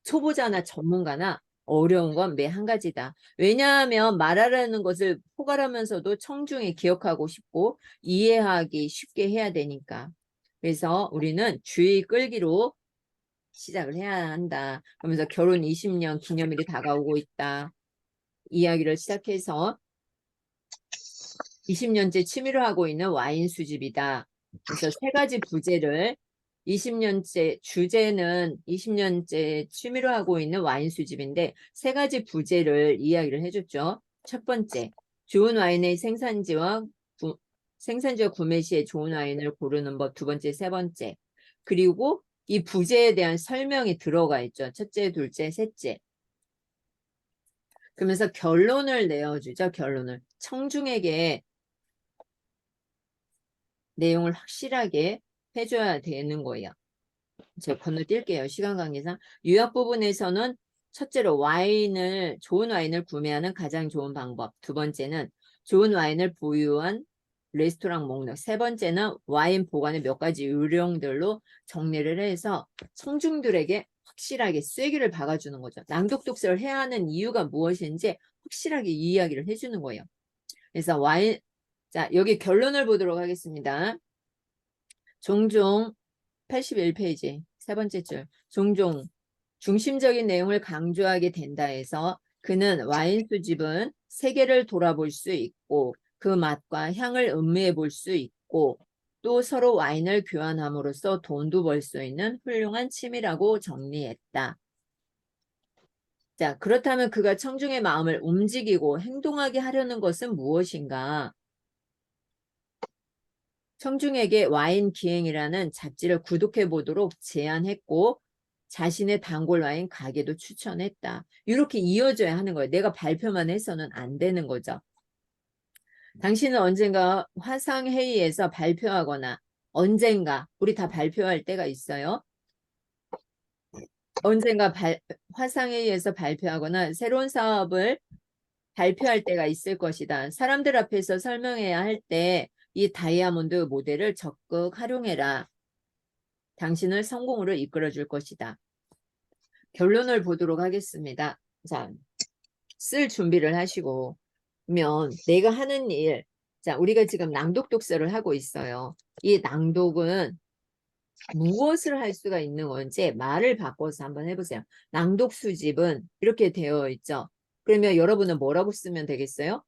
초보자나 전문가나 어려운 건 매 한 가지다. 왜냐하면 말하라는 것을 포괄하면서도 청중이 기억하고 싶고 이해하기 쉽게 해야 되니까. 그래서 우리는 주의 끌기로 시작을 해야 한다. 그러면서 결혼 20년 기념일이 다가오고 있다. 이야기를 시작해서 20년째 취미로 하고 있는 와인 수집이다. 그래서 세 가지 부제를 20년째 주제는 20년째 취미로 하고 있는 와인 수집인데 세 가지 부제를 이야기를 해줬죠. 첫 번째, 좋은 와인의 생산지와 구매 시에 좋은 와인을 고르는 법. 두 번째, 세 번째. 그리고 이 부제에 대한 설명이 들어가 있죠. 첫째, 둘째, 셋째. 그러면서 결론을 내어주죠. 결론을. 청중에게 내용을 확실하게 해줘야 되는 거예요. 제가 건너뛸게요. 시간 관계상. 요약 부분에서는 첫째로 좋은 와인을 구매하는 가장 좋은 방법. 두 번째는 좋은 와인을 보유한 레스토랑 목록. 세 번째는 와인 보관의 몇 가지 요령들로 정리를 해서 청중들에게 확실하게 쐐기를 박아주는 거죠. 낭독 독서를 해야 하는 이유가 무엇인지 확실하게 이 이야기를 해주는 거예요. 그래서 자, 여기 결론을 보도록 하겠습니다. 종종 81페이지 세 번째 줄. 종종 중심적인 내용을 강조하게 된다 해서 그는 와인 수집은 세계를 돌아볼 수 있고 그 맛과 향을 음미해 볼 수 있고 또 서로 와인을 교환함으로써 돈도 벌 수 있는 훌륭한 취미라고 정리했다. 자, 그렇다면 그가 청중의 마음을 움직이고 행동하게 하려는 것은 무엇인가? 청중에게 와인 기행이라는 잡지를 구독해 보도록 제안했고 자신의 단골 와인 가게도 추천했다. 이렇게 이어져야 하는 거예요. 내가 발표만 해서는 안 되는 거죠. 당신은 언젠가 화상회의에서 발표하거나 언젠가 우리 다 발표할 때가 있어요. 언젠가 화상회의에서 발표하거나 새로운 사업을 발표할 때가 있을 것이다. 사람들 앞에서 설명해야 할 때 이 다이아몬드 모델을 적극 활용해라. 당신을 성공으로 이끌어 줄 것이다. 결론을 보도록 하겠습니다. 자, 쓸 준비를 하시고 그러면 내가 하는 일, 자, 우리가 지금 낭독 독서를 하고 있어요. 이 낭독은 무엇을 할 수가 있는 건지 말을 바꿔서 한번 해보세요. 낭독 수집은 이렇게 되어 있죠. 그러면 여러분은 뭐라고 쓰면 되겠어요?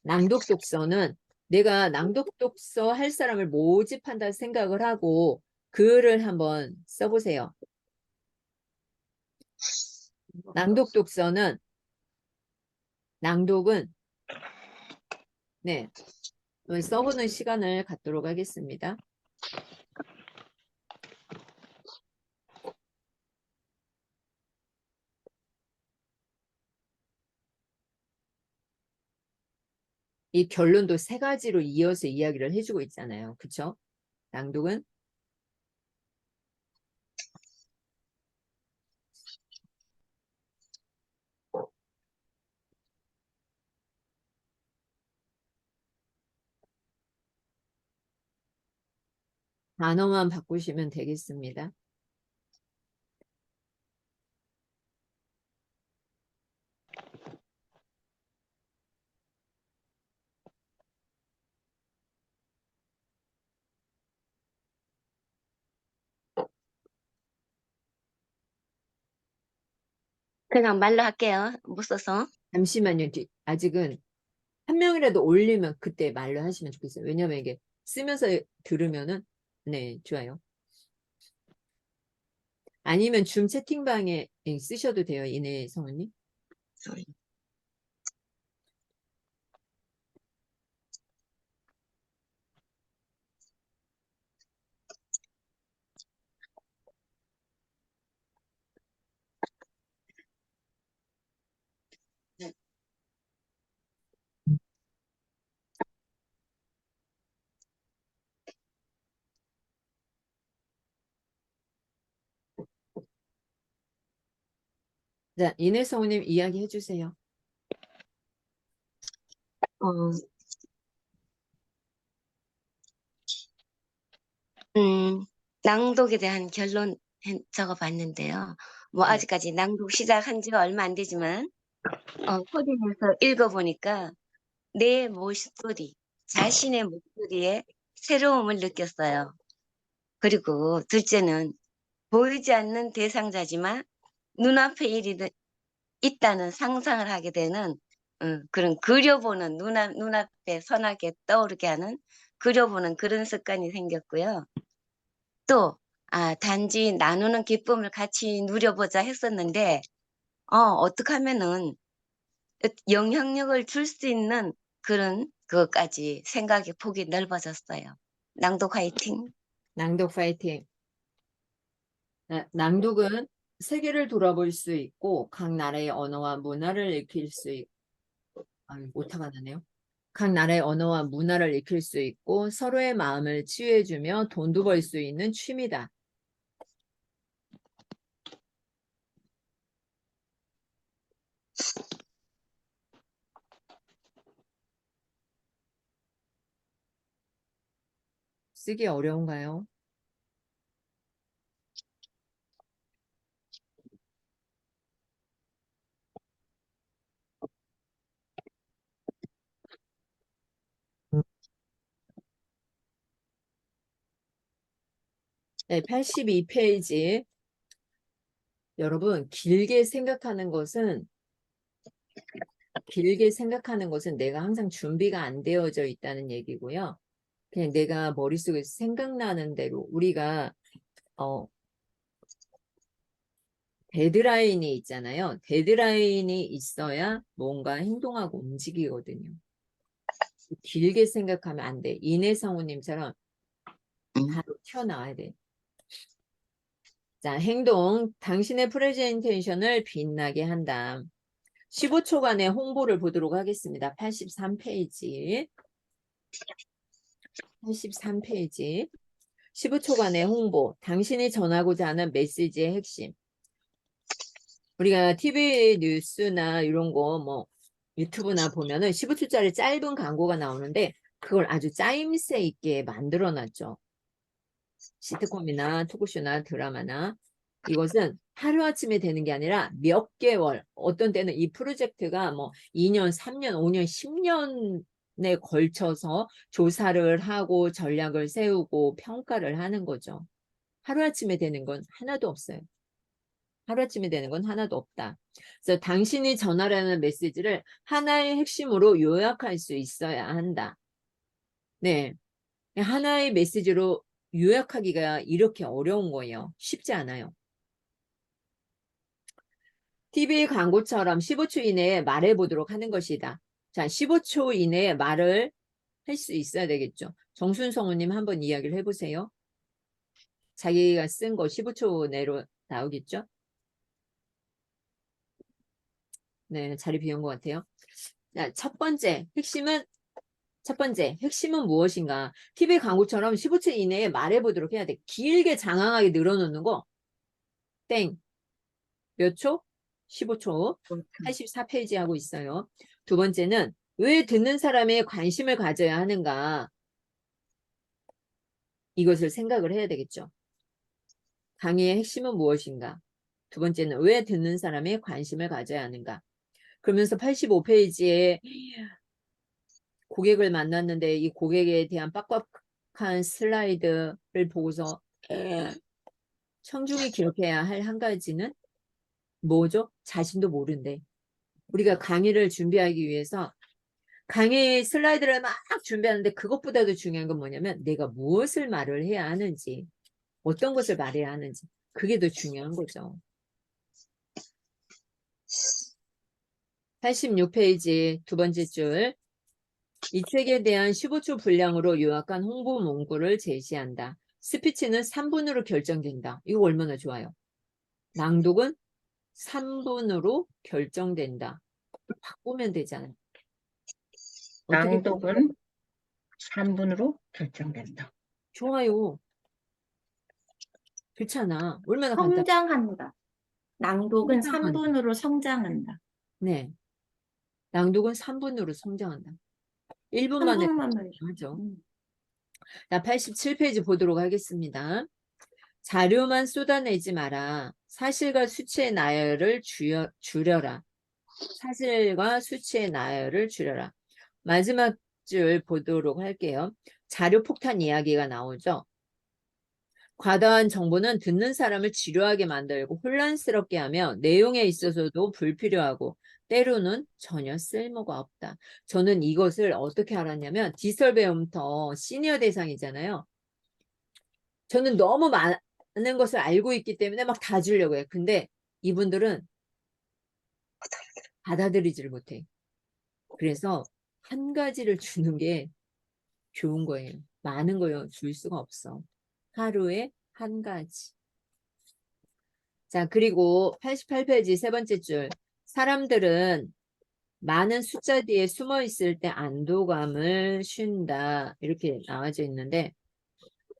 낭독 독서는 내가 낭독 독서 할 사람을 모집한다 생각을 하고 글을 한번 써보세요. 낭독 독서는 낭독은 네, 써보는 시간을 갖도록 하겠습니다. 이 결론도 세 가지로 이어서 이야기를 해주고 있잖아요. 그쵸? 낭독은 단어만 바꾸시면 되겠습니다. 그냥 말로 할게요. 못 써서. 잠시만요. 아직은 한 명이라도 올리면 그때 말로 하시면 좋겠어요. 왜냐면 이게 쓰면서 들으면은 네, 좋아요. 아니면 줌 채팅방에 쓰셔도 돼요. 이내 성우님. 소리. 자, 이내 성우님 이야기 해주세요. 어, 낭독에 대한 결론 적어봤는데요. 뭐 네. 아직까지 낭독 시작한 지가 얼마 안 되지만 코딩해서 읽어보니까 내 목소리, 자신의 목소리에 새로움을 느꼈어요. 그리고 둘째는 보이지 않는 대상자지만 눈앞에 있다는 상상을 하게 되는 그런 그려보는 눈앞에 선하게 떠오르게 하는 그려보는 그런 습관이 생겼고요. 또 단지 나누는 기쁨을 같이 누려보자 했었는데 어떻게 하면은 영향력을 줄 수 있는 그런 그것까지 생각의 폭이 넓어졌어요. 낭독 화이팅. 낭독 파이팅. 낭독은 세계를 돌아볼 수 있고 각 나라의 언어와 문화를 익힐 수 있고 오타가 나네요. 각 나라의 언어와 문화를 익힐 수 있고 서로의 마음을 치유해주며 돈도 벌 수 있는 취미다. 쓰기 어려운가요? 네, 82페이지. 여러분, 길게 생각하는 것은 내가 항상 준비가 안 되어져 있다는 얘기고요. 그냥 내가 머릿속에서 생각나는 대로 우리가 데드라인이 있잖아요. 데드라인이 있어야 뭔가 행동하고 움직이거든요. 길게 생각하면 안 돼. 이내성우님처럼 바로 튀어나와야 돼. 자, 행동. 당신의 프레젠테이션을 빛나게 한다. 15초간의 홍보를 보도록 하겠습니다. 83페이지. 83페이지. 15초간의 홍보. 당신이 전하고자 하는 메시지의 핵심. 우리가 TV 뉴스나 이런 거 뭐 유튜브나 보면은 15초짜리 짧은 광고가 나오는데 그걸 아주 짜임새 있게 만들어 놨죠. 시트콤이나 토크쇼나 드라마나 이것은 하루아침에 되는 게 아니라 몇 개월, 어떤 때는 이 프로젝트가 뭐 2년, 3년, 5년, 10년에 걸쳐서 조사를 하고 전략을 세우고 평가를 하는 거죠. 하루아침에 되는 건 하나도 없어요. 하루아침에 되는 건 하나도 없다. 그래서 당신이 전하려는 메시지를 하나의 핵심으로 요약할 수 있어야 한다. 네. 하나의 메시지로 요약하기가 이렇게 어려운 거예요. 쉽지 않아요. TV 광고처럼 15초 이내에 말해보도록 하는 것이다. 자, 15초 이내에 말을 할 수 있어야 되겠죠. 정순성우님 한번 이야기를 해보세요. 자기가 쓴 거 15초 내로 나오겠죠? 네, 자리 비운 것 같아요. 자, 첫 번째 핵심은 무엇인가? TV 광고처럼 15초 이내에 말해보도록 해야 돼. 길게 장황하게 늘어놓는 거. 땡. 몇 초? 15초. 84페이지 하고 있어요. 두 번째는 왜 듣는 사람의 관심을 가져야 하는가? 이것을 생각을 해야 되겠죠. 강의의 핵심은 무엇인가? 두 번째는 왜 듣는 사람의 관심을 가져야 하는가? 그러면서 85페이지에 고객을 만났는데 이 고객에 대한 빡빡한 슬라이드를 보고서 청중이 기억해야 할 한 가지는 뭐죠? 자신도 모른대. 우리가 강의를 준비하기 위해서 강의 슬라이드를 막 준비하는데 그것보다도 중요한 건 뭐냐면 내가 무엇을 말을 해야 하는지, 어떤 것을 말해야 하는지 그게 더 중요한 거죠. 86페이지 두 번째 줄. 이 책에 대한 15초 분량으로 요약한 홍보 문구를 제시한다. 스피치는 3분으로 결정된다. 이거 얼마나 좋아요. 낭독은 3분으로 결정된다. 바꾸면 되잖아요. 어떻게 낭독은 3분으로 결정된다. 좋아요. 그렇잖아. 얼마나 간단. 성장한다. 낭독은 성장한다. 3분으로 성장한다. 네. 낭독은 3분으로 성장한다. 1분 만에 3분만 하죠. 자, 87페이지 보도록 하겠습니다. 자료만 쏟아내지 마라. 사실과 수치의 나열을 줄여라. 사실과 수치의 나열을 줄여라. 마지막 줄 보도록 할게요. 자료 폭탄 이야기가 나오죠. 과다한 정보는 듣는 사람을 지루하게 만들고 혼란스럽게 하며 내용에 있어서도 불필요하고 때로는 전혀 쓸모가 없다. 저는 이것을 어떻게 알았냐면 디지털 배움터 시니어 대상이잖아요. 저는 너무 많은 것을 알고 있기 때문에 막 다 주려고 해요. 근데 이분들은 받아들이지를 못해. 그래서 한 가지를 주는 게 좋은 거예요. 많은 걸 줄 수가 없어. 하루에 한 가지. 자, 그리고 88페이지 세 번째 줄. 사람들은 많은 숫자 뒤에 숨어 있을 때 안도감을 쉰다. 이렇게 나와져 있는데,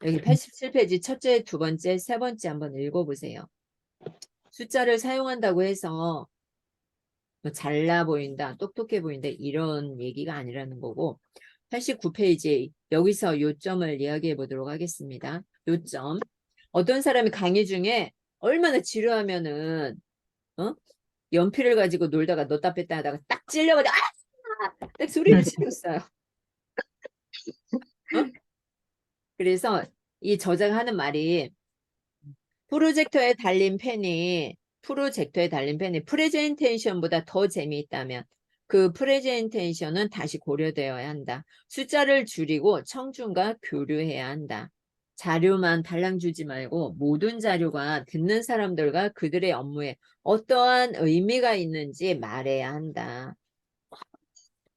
여기 87페이지 첫째, 두 번째, 세 번째 한번 읽어보세요. 숫자를 사용한다고 해서 뭐 잘나 보인다, 똑똑해 보인다, 이런 얘기가 아니라는 거고, 89페이지, 여기서 요점을 이야기해 보도록 하겠습니다. 요점. 어떤 사람이 강의 중에 얼마나 지루하면은, 연필을 가지고 놀다가 넣다 뺐다 하다가 딱 찔려가지고, 딱 소리를 지르었어요. 그래서 이 저자가 하는 말이, 프로젝터에 달린 펜이 프레젠테이션보다 더 재미있다면 그 프레젠테이션은 다시 고려되어야 한다. 숫자를 줄이고 청중과 교류해야 한다. 자료만 달랑 주지 말고 모든 자료가 듣는 사람들과 그들의 업무에 어떠한 의미가 있는지 말해야 한다.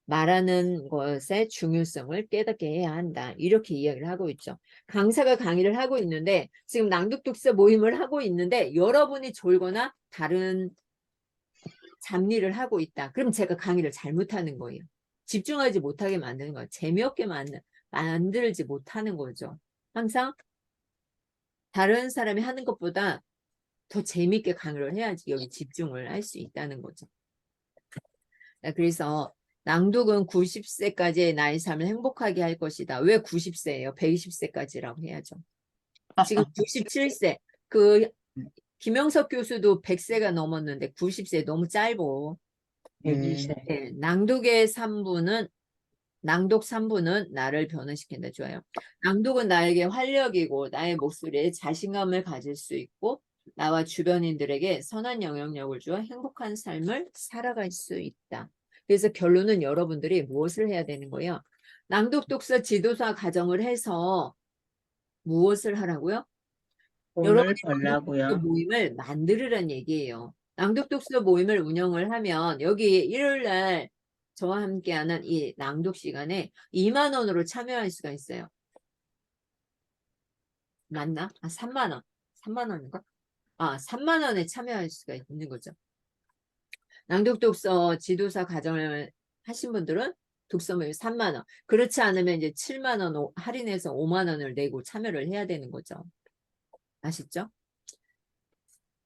말하는 것의 중요성을 깨닫게 해야 한다. 이렇게 이야기를 하고 있죠. 강사가 강의를 하고 있는데 지금 낭독독서 모임을 하고 있는데 여러분이 졸거나 다른 잡일을 하고 있다. 그럼 제가 강의를 잘못하는 거예요. 집중하지 못하게 만드는 거예요. 재미없게 만들지 못하는 거죠. 항상 다른 사람이 하는 것보다 더 재미있게 강의를 해야지 여기 집중을 할 수 있다는 거죠. 그래서 낭독은 90세까지의 나의 삶을 행복하게 할 것이다. 왜 90세예요? 120세까지라고 해야죠. 지금 97세. 김영석 교수도 100세가 넘었는데 90세 너무 짧고. 102세. 네, 낭독 3부는 나를 변화시킨다. 좋아요. 낭독은 나에게 활력이고 나의 목소리에 자신감을 가질 수 있고 나와 주변인들에게 선한 영향력을 주어 행복한 삶을 살아갈 수 있다. 그래서 결론은 여러분들이 무엇을 해야 되는 거예요? 낭독 독서 지도사 과정을 해서 무엇을 하라고요? 돈을 여러분이 낭독 독서 벌라고요. 모임을 만들으란 얘기예요. 낭독 독서 모임을 운영을 하면 여기 일요일 날 저와 함께하는 이 낭독 시간에 2만 원으로 참여할 수가 있어요. 맞나? 3만 원. 3만 원인가? 3만 원에 참여할 수가 있는 거죠. 낭독 독서 지도사 과정을 하신 분들은 독서 모임 3만 원. 그렇지 않으면 이제 7만 원 할인해서 5만 원을 내고 참여를 해야 되는 거죠. 아시죠?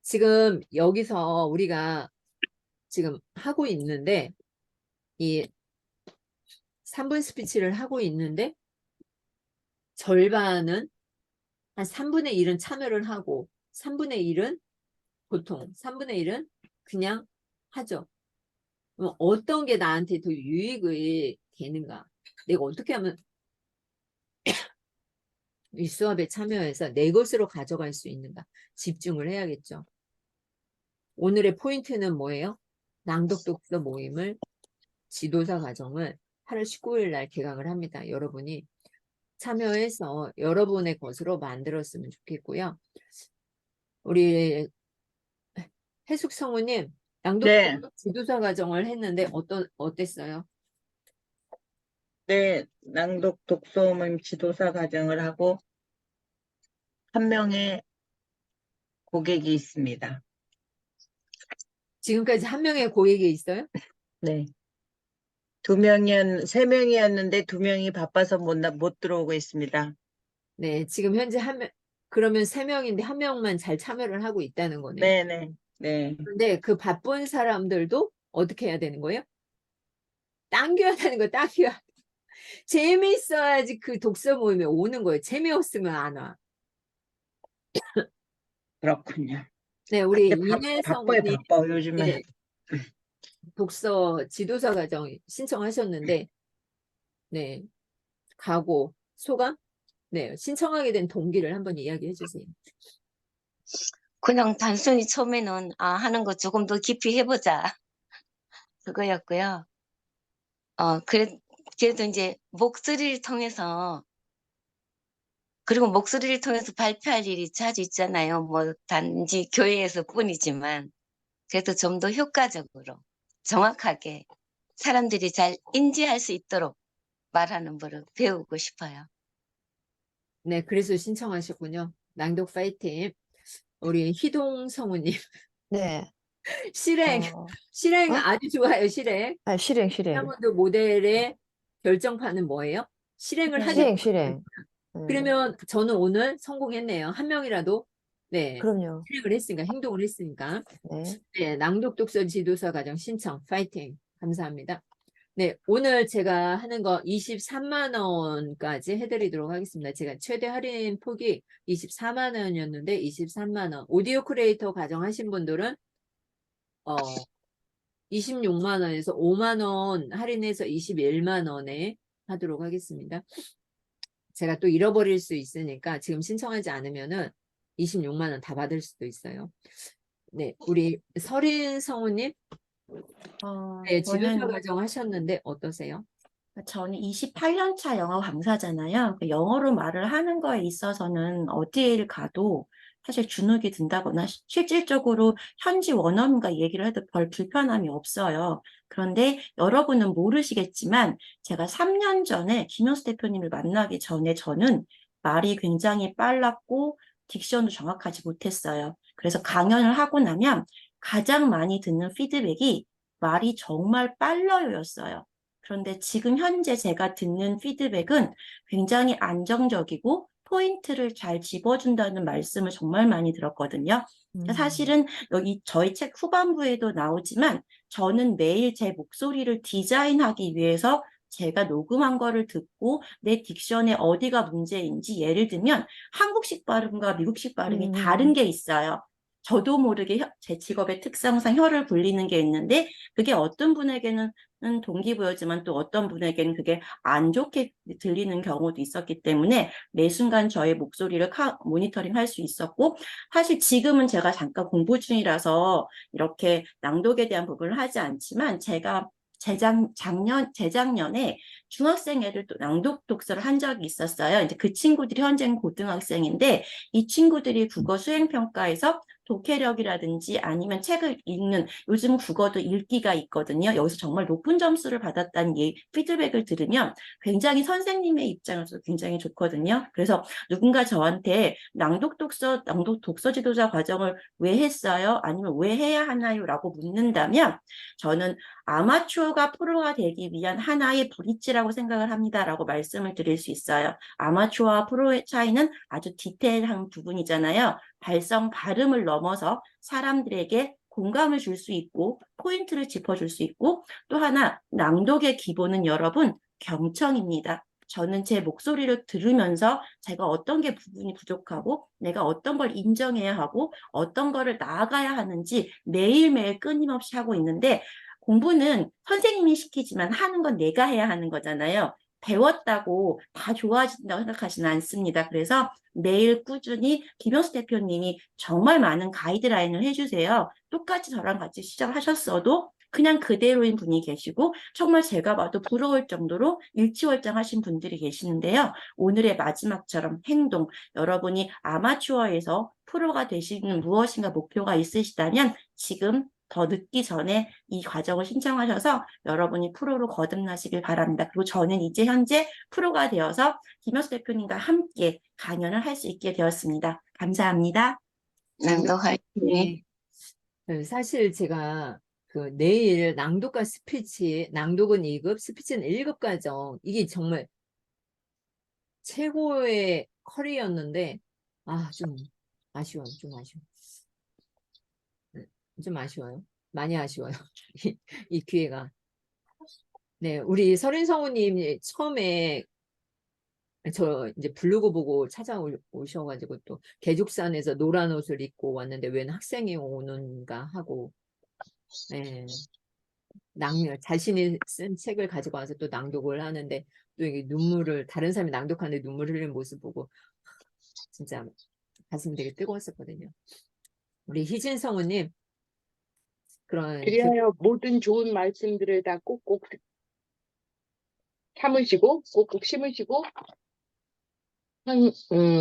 지금 여기서 우리가 지금 하고 있는데 이 3분 스피치를 하고 있는데 절반은 한 3분의 1은 참여를 하고 3분의 1은 보통 3분의 1은 그냥 하죠. 그럼 어떤 게 나한테 더 유익이 되는가? 내가 어떻게 하면 이 수업에 참여해서 내 것으로 가져갈 수 있는가? 집중을 해야겠죠. 오늘의 포인트는 뭐예요? 낭독 독서 모임을 지도사 과정을 8월 19일 날 개강을 합니다. 여러분이 참여해서 여러분의 것으로 만들었으면 좋겠고요. 우리 해숙 성우님 낭독 네, 지도사 과정을 했는데 어땠어요? 네, 낭독 독서 모임 지도사 과정을 하고 한 명의 고객이 있습니다. 지금까지 한 명의 고객이 있어요? 네. 세 명이었는데 2명이 바빠서 못 들어오고 있습니다. 네, 지금 현재 그러면 3명인데 1명만 잘 참여를 하고 있다는 거네요. 네네. 네. 근데 그 바쁜 사람들도 어떻게 해야 되는 거예요? 당겨야 되는 거예요, 당겨야. 재미있어야지 그 독서 모임에 오는 거예요. 재미없으면 안 와. 그렇군요. 네, 우리 근데 바빠요, 이내성님 바빠, 요즘에. 네, 독서 지도사 과정 신청하셨는데, 네, 가고 소감? 네, 신청하게 된 동기를 한번 이야기해 주세요. 그냥 단순히 처음에는 하는 거 조금 더 깊이 해보자 그거였고요. 그래도 이제 목소리를 통해서 그리고 목소리를 통해서 발표할 일이 자주 있잖아요. 뭐 단지 교회에서 뿐이지만 그래도 좀 더 효과적으로 정확하게 사람들이 잘 인지할 수 있도록 말하는 법을 배우고 싶어요. 네, 그래서 신청하셨군요. 낭독 파이팅. 우리 희동 성우님 네. 실행 어, 실행 어? 아주 좋아요. 실행. 아, 실행. 다이아몬드 모델의 결정판은 뭐예요? 실행을 하지 실행, 못하는 실행. 거예요. 그러면 저는 오늘 성공했네요. 한 명이라도 네 그럼요. 실행을 했으니까 행동을 했으니까. 네. 네, 낭독 독서 지도서 과정 신청 파이팅. 감사합니다. 네, 오늘 제가 하는 거 23만 원까지 해드리도록 하겠습니다. 제가 최대 할인 폭이 24만 원이었는데 23만 원. 오디오 크리에이터 과정 하신 분들은 26만 원에서 5만 원 할인해서 21만 원에 하도록 하겠습니다. 제가 또 잃어버릴 수 있으니까 지금 신청하지 않으면은 26만 원 다 받을 수도 있어요. 네, 우리 서린 성우님, 네, 지도서 저는 과정 하셨는데 어떠세요? 저는 28년 차 영어 강사잖아요. 영어로 말을 하는 거에 있어서는 어디를 가도 사실 주눅이 든다거나 실질적으로 현지 원어민과 얘기를 해도 별 불편함이 없어요. 그런데 여러분은 모르시겠지만 제가 3년 전에 김영수 대표님을 만나기 전에 저는 말이 굉장히 빨랐고 딕션도 정확하지 못했어요. 그래서 강연을 하고 나면 가장 많이 듣는 피드백이 말이 정말 빨라요였어요. 그런데 지금 현재 제가 듣는 피드백은 굉장히 안정적이고 포인트를 잘 집어준다는 말씀을 정말 많이 들었거든요. 그러니까 사실은 여기 저희 책 후반부에도 나오지만 저는 매일 제 목소리를 디자인하기 위해서 제가 녹음한 거를 듣고 내 딕션에 어디가 문제인지 예를 들면 한국식 발음과 미국식 발음이 다른 게 있어요. 저도 모르게 제 직업의 특성상 혀를 굴리는 게 있는데 그게 어떤 분에게는 동기부여지만 또 어떤 분에게는 그게 안 좋게 들리는 경우도 있었기 때문에 매 순간 저의 목소리를 모니터링 할 수 있었고 사실 지금은 제가 잠깐 공부 중이라서 이렇게 낭독에 대한 부분을 하지 않지만 제가 재작년에 중학생 애들 또 낭독 독서를 한 적이 있었어요. 이제 그 친구들이 현재는 고등학생인데 이 친구들이 국어 수행평가에서 독해력이라든지 아니면 책을 읽는 요즘 국어도 읽기가 있거든요. 여기서 정말 높은 점수를 받았다는 피드백을 들으면 굉장히 선생님의 입장에서 굉장히 좋거든요. 그래서 누군가 저한테 낭독 독서 지도자 과정을 왜 했어요? 아니면 왜 해야 하나요? 라고 묻는다면 저는 아마추어가 프로가 되기 위한 하나의 브릿지라고 생각을 합니다라고 말씀을 드릴 수 있어요. 아마추어와 프로의 차이는 아주 디테일한 부분이잖아요. 발성, 발음을 넘어서 사람들에게 공감을 줄 수 있고 포인트를 짚어줄 수 있고 또 하나 낭독의 기본은 여러분 경청입니다. 저는 제 목소리를 들으면서 제가 어떤 게 부분이 부족하고 내가 어떤 걸 인정해야 하고 어떤 거를 나아가야 하는지 매일매일 끊임없이 하고 있는데 공부는 선생님이 시키지만 하는 건 내가 해야 하는 거잖아요. 배웠다고 다 좋아진다고 생각하지는 않습니다. 그래서 매일 꾸준히 김영수 대표님이 정말 많은 가이드라인을 해주세요. 똑같이 저랑 같이 시작하셨어도 그냥 그대로인 분이 계시고 정말 제가 봐도 부러울 정도로 일취월장하신 분들이 계시는데요. 오늘의 마지막처럼 행동, 여러분이 아마추어에서 프로가 되시는 무엇인가 목표가 있으시다면 지금 더 늦기 전에 이 과정을 신청하셔서 여러분이 프로로 거듭나시길 바랍니다. 그리고 저는 이제 현재 프로가 되어서 김영수 대표님과 함께 강연을 할 수 있게 되었습니다. 감사합니다. 낭독 화이팅. 네. 사실 제가 그 내일 낭독과 스피치, 낭독은 2급, 스피치는 1급 과정 이게 정말 최고의 커리였는데 좀 아쉬워요. 좀 아쉬워요. 많이 아쉬워요. 이 기회가. 네, 우리 서린 성우님 처음에 저 이제 블로그 보고 찾아오셔가지고 또 개죽산에서 노란 옷을 입고 왔는데 웬 학생이 오는가 하고 네. 자신이 쓴 책을 가지고 와서 또 낭독을 하는데 또 이게 다른 사람이 낭독하는데 눈물 흘리는 모습 보고 진짜 가슴이 되게 뜨거웠었거든요. 우리 희진 성우님 그리하여 모든 좋은 말씀들을 다 꼭꼭 참으시고 꼭꼭 심으시고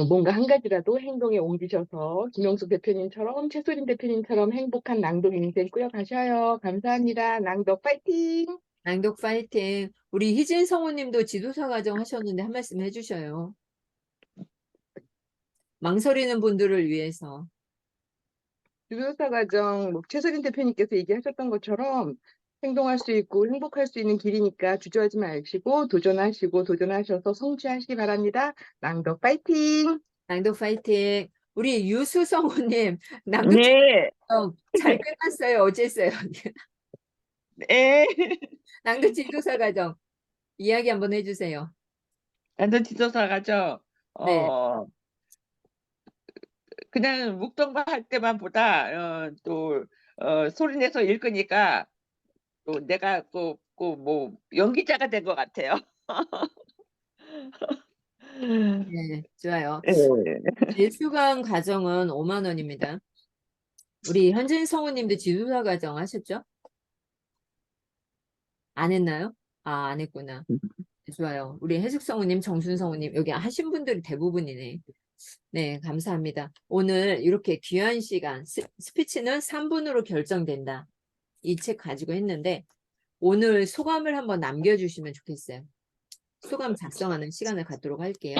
뭔가 한 가지라도 행동에 옮기셔서 김영숙 대표님처럼 최소린 대표님처럼 행복한 낭독 인생 꾸려가셔요. 감사합니다. 낭독 파이팅! 낭독 파이팅. 우리 희진 성우님도 지도사 과정 하셨는데 한 말씀 해주셔요. 망설이는 분들을 위해서. 주도사 과정, 뭐 최서린 대표님께서 얘기하셨던 것처럼 행동할 수 있고 행복할 수 있는 길이니까 주저하지 마시고 도전하셔서 성취하시기 바랍니다. 낭독 파이팅! 낭독 파이팅. 우리 유수성우님 낭독 네, 잘 끝났어요. 어쨌어요? 네. 낭독 지도사 과정 이야기 한번 해주세요. 난도 지도사가죠. 네. 그냥 묵동만 할 때만 보다 소리 내서 읽으니까 또 내가 뭐 연기자가 된 것 같아요. 네, 좋아요. 예. 재수강 과정은 5만 원입니다. 우리 현진 성우님도 지도사 과정 하셨죠? 안 했나요? 아, 안 했구나. 좋아요. 우리 해숙 성우님, 정순 성우님 여기 하신 분들이 대부분이네. 네, 감사합니다. 오늘 이렇게 귀한 시간, 스피치는 3분으로 결정된다. 이 책 가지고 했는데 오늘 소감을 한번 남겨주시면 좋겠어요. 소감 작성하는 시간을 갖도록 할게요.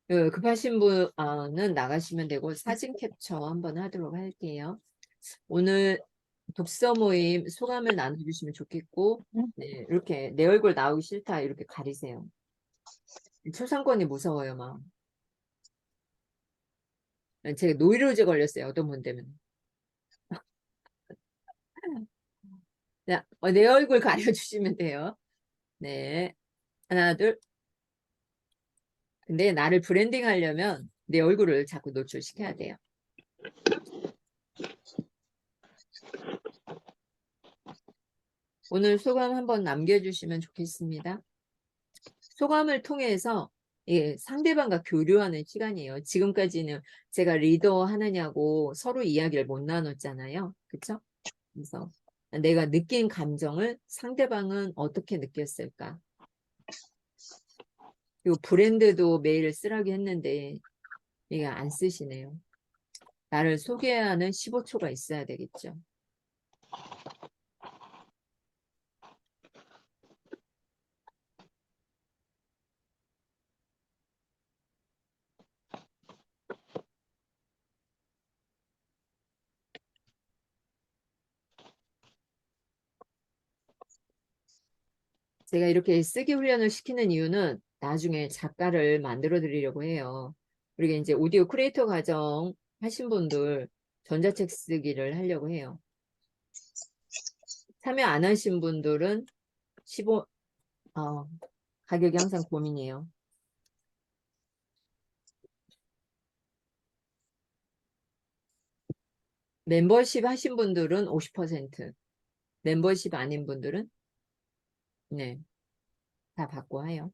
급하신 분은 나가시면 되고 사진 캡처 한번 하도록 할게요. 오늘 독서 모임 소감을 나눠주시면 좋겠고, 네, 이렇게 내 얼굴 나오기 싫다 이렇게 가리세요. 초상권이 무서워요, 막. 제가 노이로제 걸렸어요, 어떤 분 때문에. 자, 내 얼굴 가려주시면 돼요. 네, 하나, 둘. 근데 나를 브랜딩 하려면 내 얼굴을 자꾸 노출시켜야 돼요. 오늘 소감 한번 남겨주시면 좋겠습니다. 소감을 통해서 상대방과 교류하는 시간이에요. 지금까지는 제가 리더 하느냐고 서로 이야기를 못 나눴잖아요. 그쵸? 그래서 내가 느낀 감정을 상대방은 어떻게 느꼈을까? 그리고 브랜드도 메일을 쓰라고 했는데 이게 안 쓰시네요. 나를 소개하는 15초가 있어야 되겠죠. 제가 이렇게 쓰기 훈련을 시키는 이유는 나중에 작가를 만들어 드리려고 해요. 그리고 이제 오디오 크리에이터 과정 하신 분들 전자책 쓰기를 하려고 해요. 참여 안 하신 분들은 가격이 항상 고민이에요. 멤버십 하신 분들은 50%, 멤버십 아닌 분들은 네, 다 받고 해요.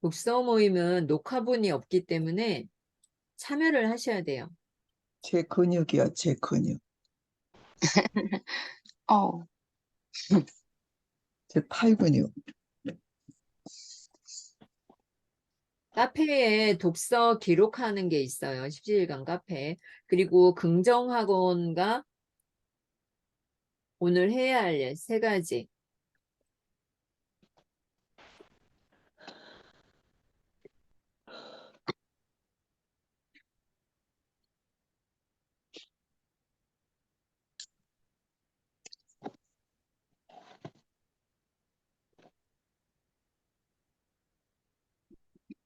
독서 모임은 녹화본이 없기 때문에 참여를 하셔야 돼요. 제 근육이요, 제 근육. 제 팔 근육. 카페에 독서 기록하는 게 있어요. 17강 카페. 그리고 긍정학원과 오늘 해야 할 일 3가지.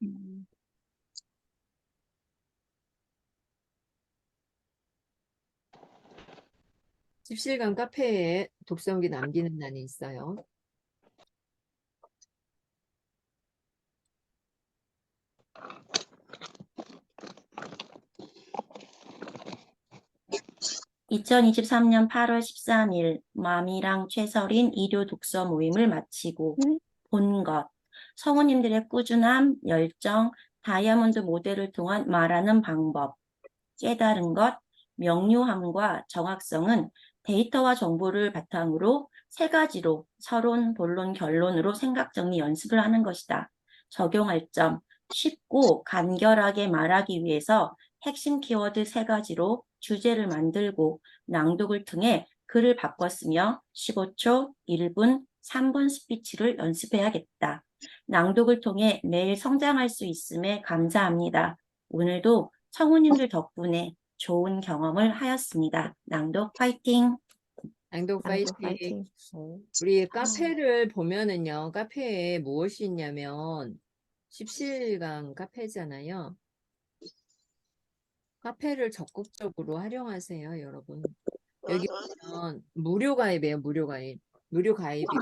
음. 17강 카페에 독서기 남기는 난이 있어요. (2023년 8월 13일) 맘이랑 최서린 일요 독서 모임을 마치고 본 것, 성우님들의 꾸준함, 열정, 다이아몬드 모델을 통한 말하는 방법, 깨달은 것, 명료함과 정확성은 데이터와 정보를 바탕으로 3가지로 서론, 본론, 결론으로 생각 정리 연습을 하는 것이다. 적용할 점, 쉽고 간결하게 말하기 위해서 핵심 키워드 3가지로 주제를 만들고 낭독을 통해 글을 바꿨으며 15초, 1분, 3분 스피치를 연습해야겠다. 낭독을 통해 매일 성장할 수 있음에 감사합니다. 오늘도 성우님들 덕분에 좋은 경험을 하였습니다. 낭독 파이팅! 낭독 낭독 파이팅. 파이팅. 우리 카페를 보면은요, 카페에 무엇이 있냐면, 십시일강 카페잖아요. 카페를 적극적으로 활용하세요, 여러분. 여기 보면 무료 가입이에요, 무료 가입. 무료 가입이고,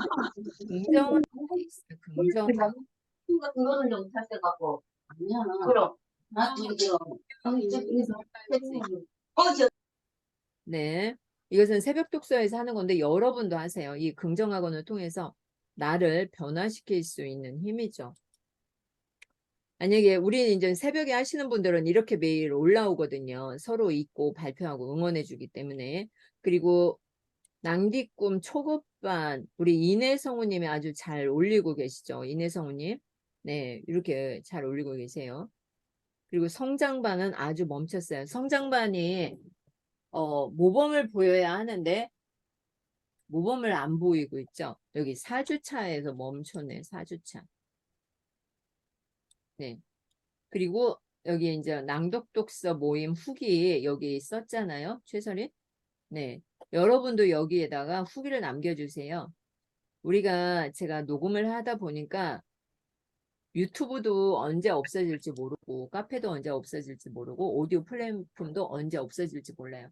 긍정하는 게 있어요, 긍정. 같은 거는 좀 탓해갖고 아니야. 그럼 나중에 네. 이것은 새벽 독서에서 하는 건데, 여러분도 하세요. 이 긍정학원을 통해서 나를 변화시킬 수 있는 힘이죠. 만약에 우리는 이제 새벽에 하시는 분들은 이렇게 매일 올라오거든요. 서로 읽고 발표하고 응원해주기 때문에. 그리고 낭디꿈 초급반, 우리 이내성우님이 아주 잘 올리고 계시죠. 이내성우님. 네, 이렇게 잘 올리고 계세요. 그리고 성장반은 아주 멈췄어요. 성장반이 모범을 보여야 하는데 모범을 안 보이고 있죠. 여기 4주차에서 멈췄네. 4주차. 네. 그리고 여기 이제 낭독독서 모임 후기 여기 썼잖아요. 최설이. 네. 여러분도 여기에다가 후기를 남겨주세요. 제가 녹음을 하다 보니까 유튜브도 언제 없어질지 모르고 카페도 언제 없어질지 모르고 오디오 플랫폼도 언제 없어질지 몰라요.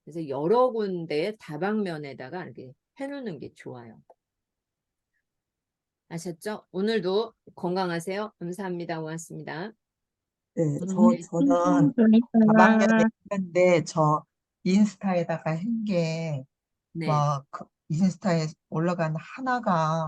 그래서 여러 군데 다방면에다가 이렇게 해놓는 게 좋아요. 아셨죠? 오늘도 건강하세요. 감사합니다. 고맙습니다. 네, 네. 저는 다방면에 있는데 저 인스타에다가 한 게 네. 막 인스타에 올라간 하나가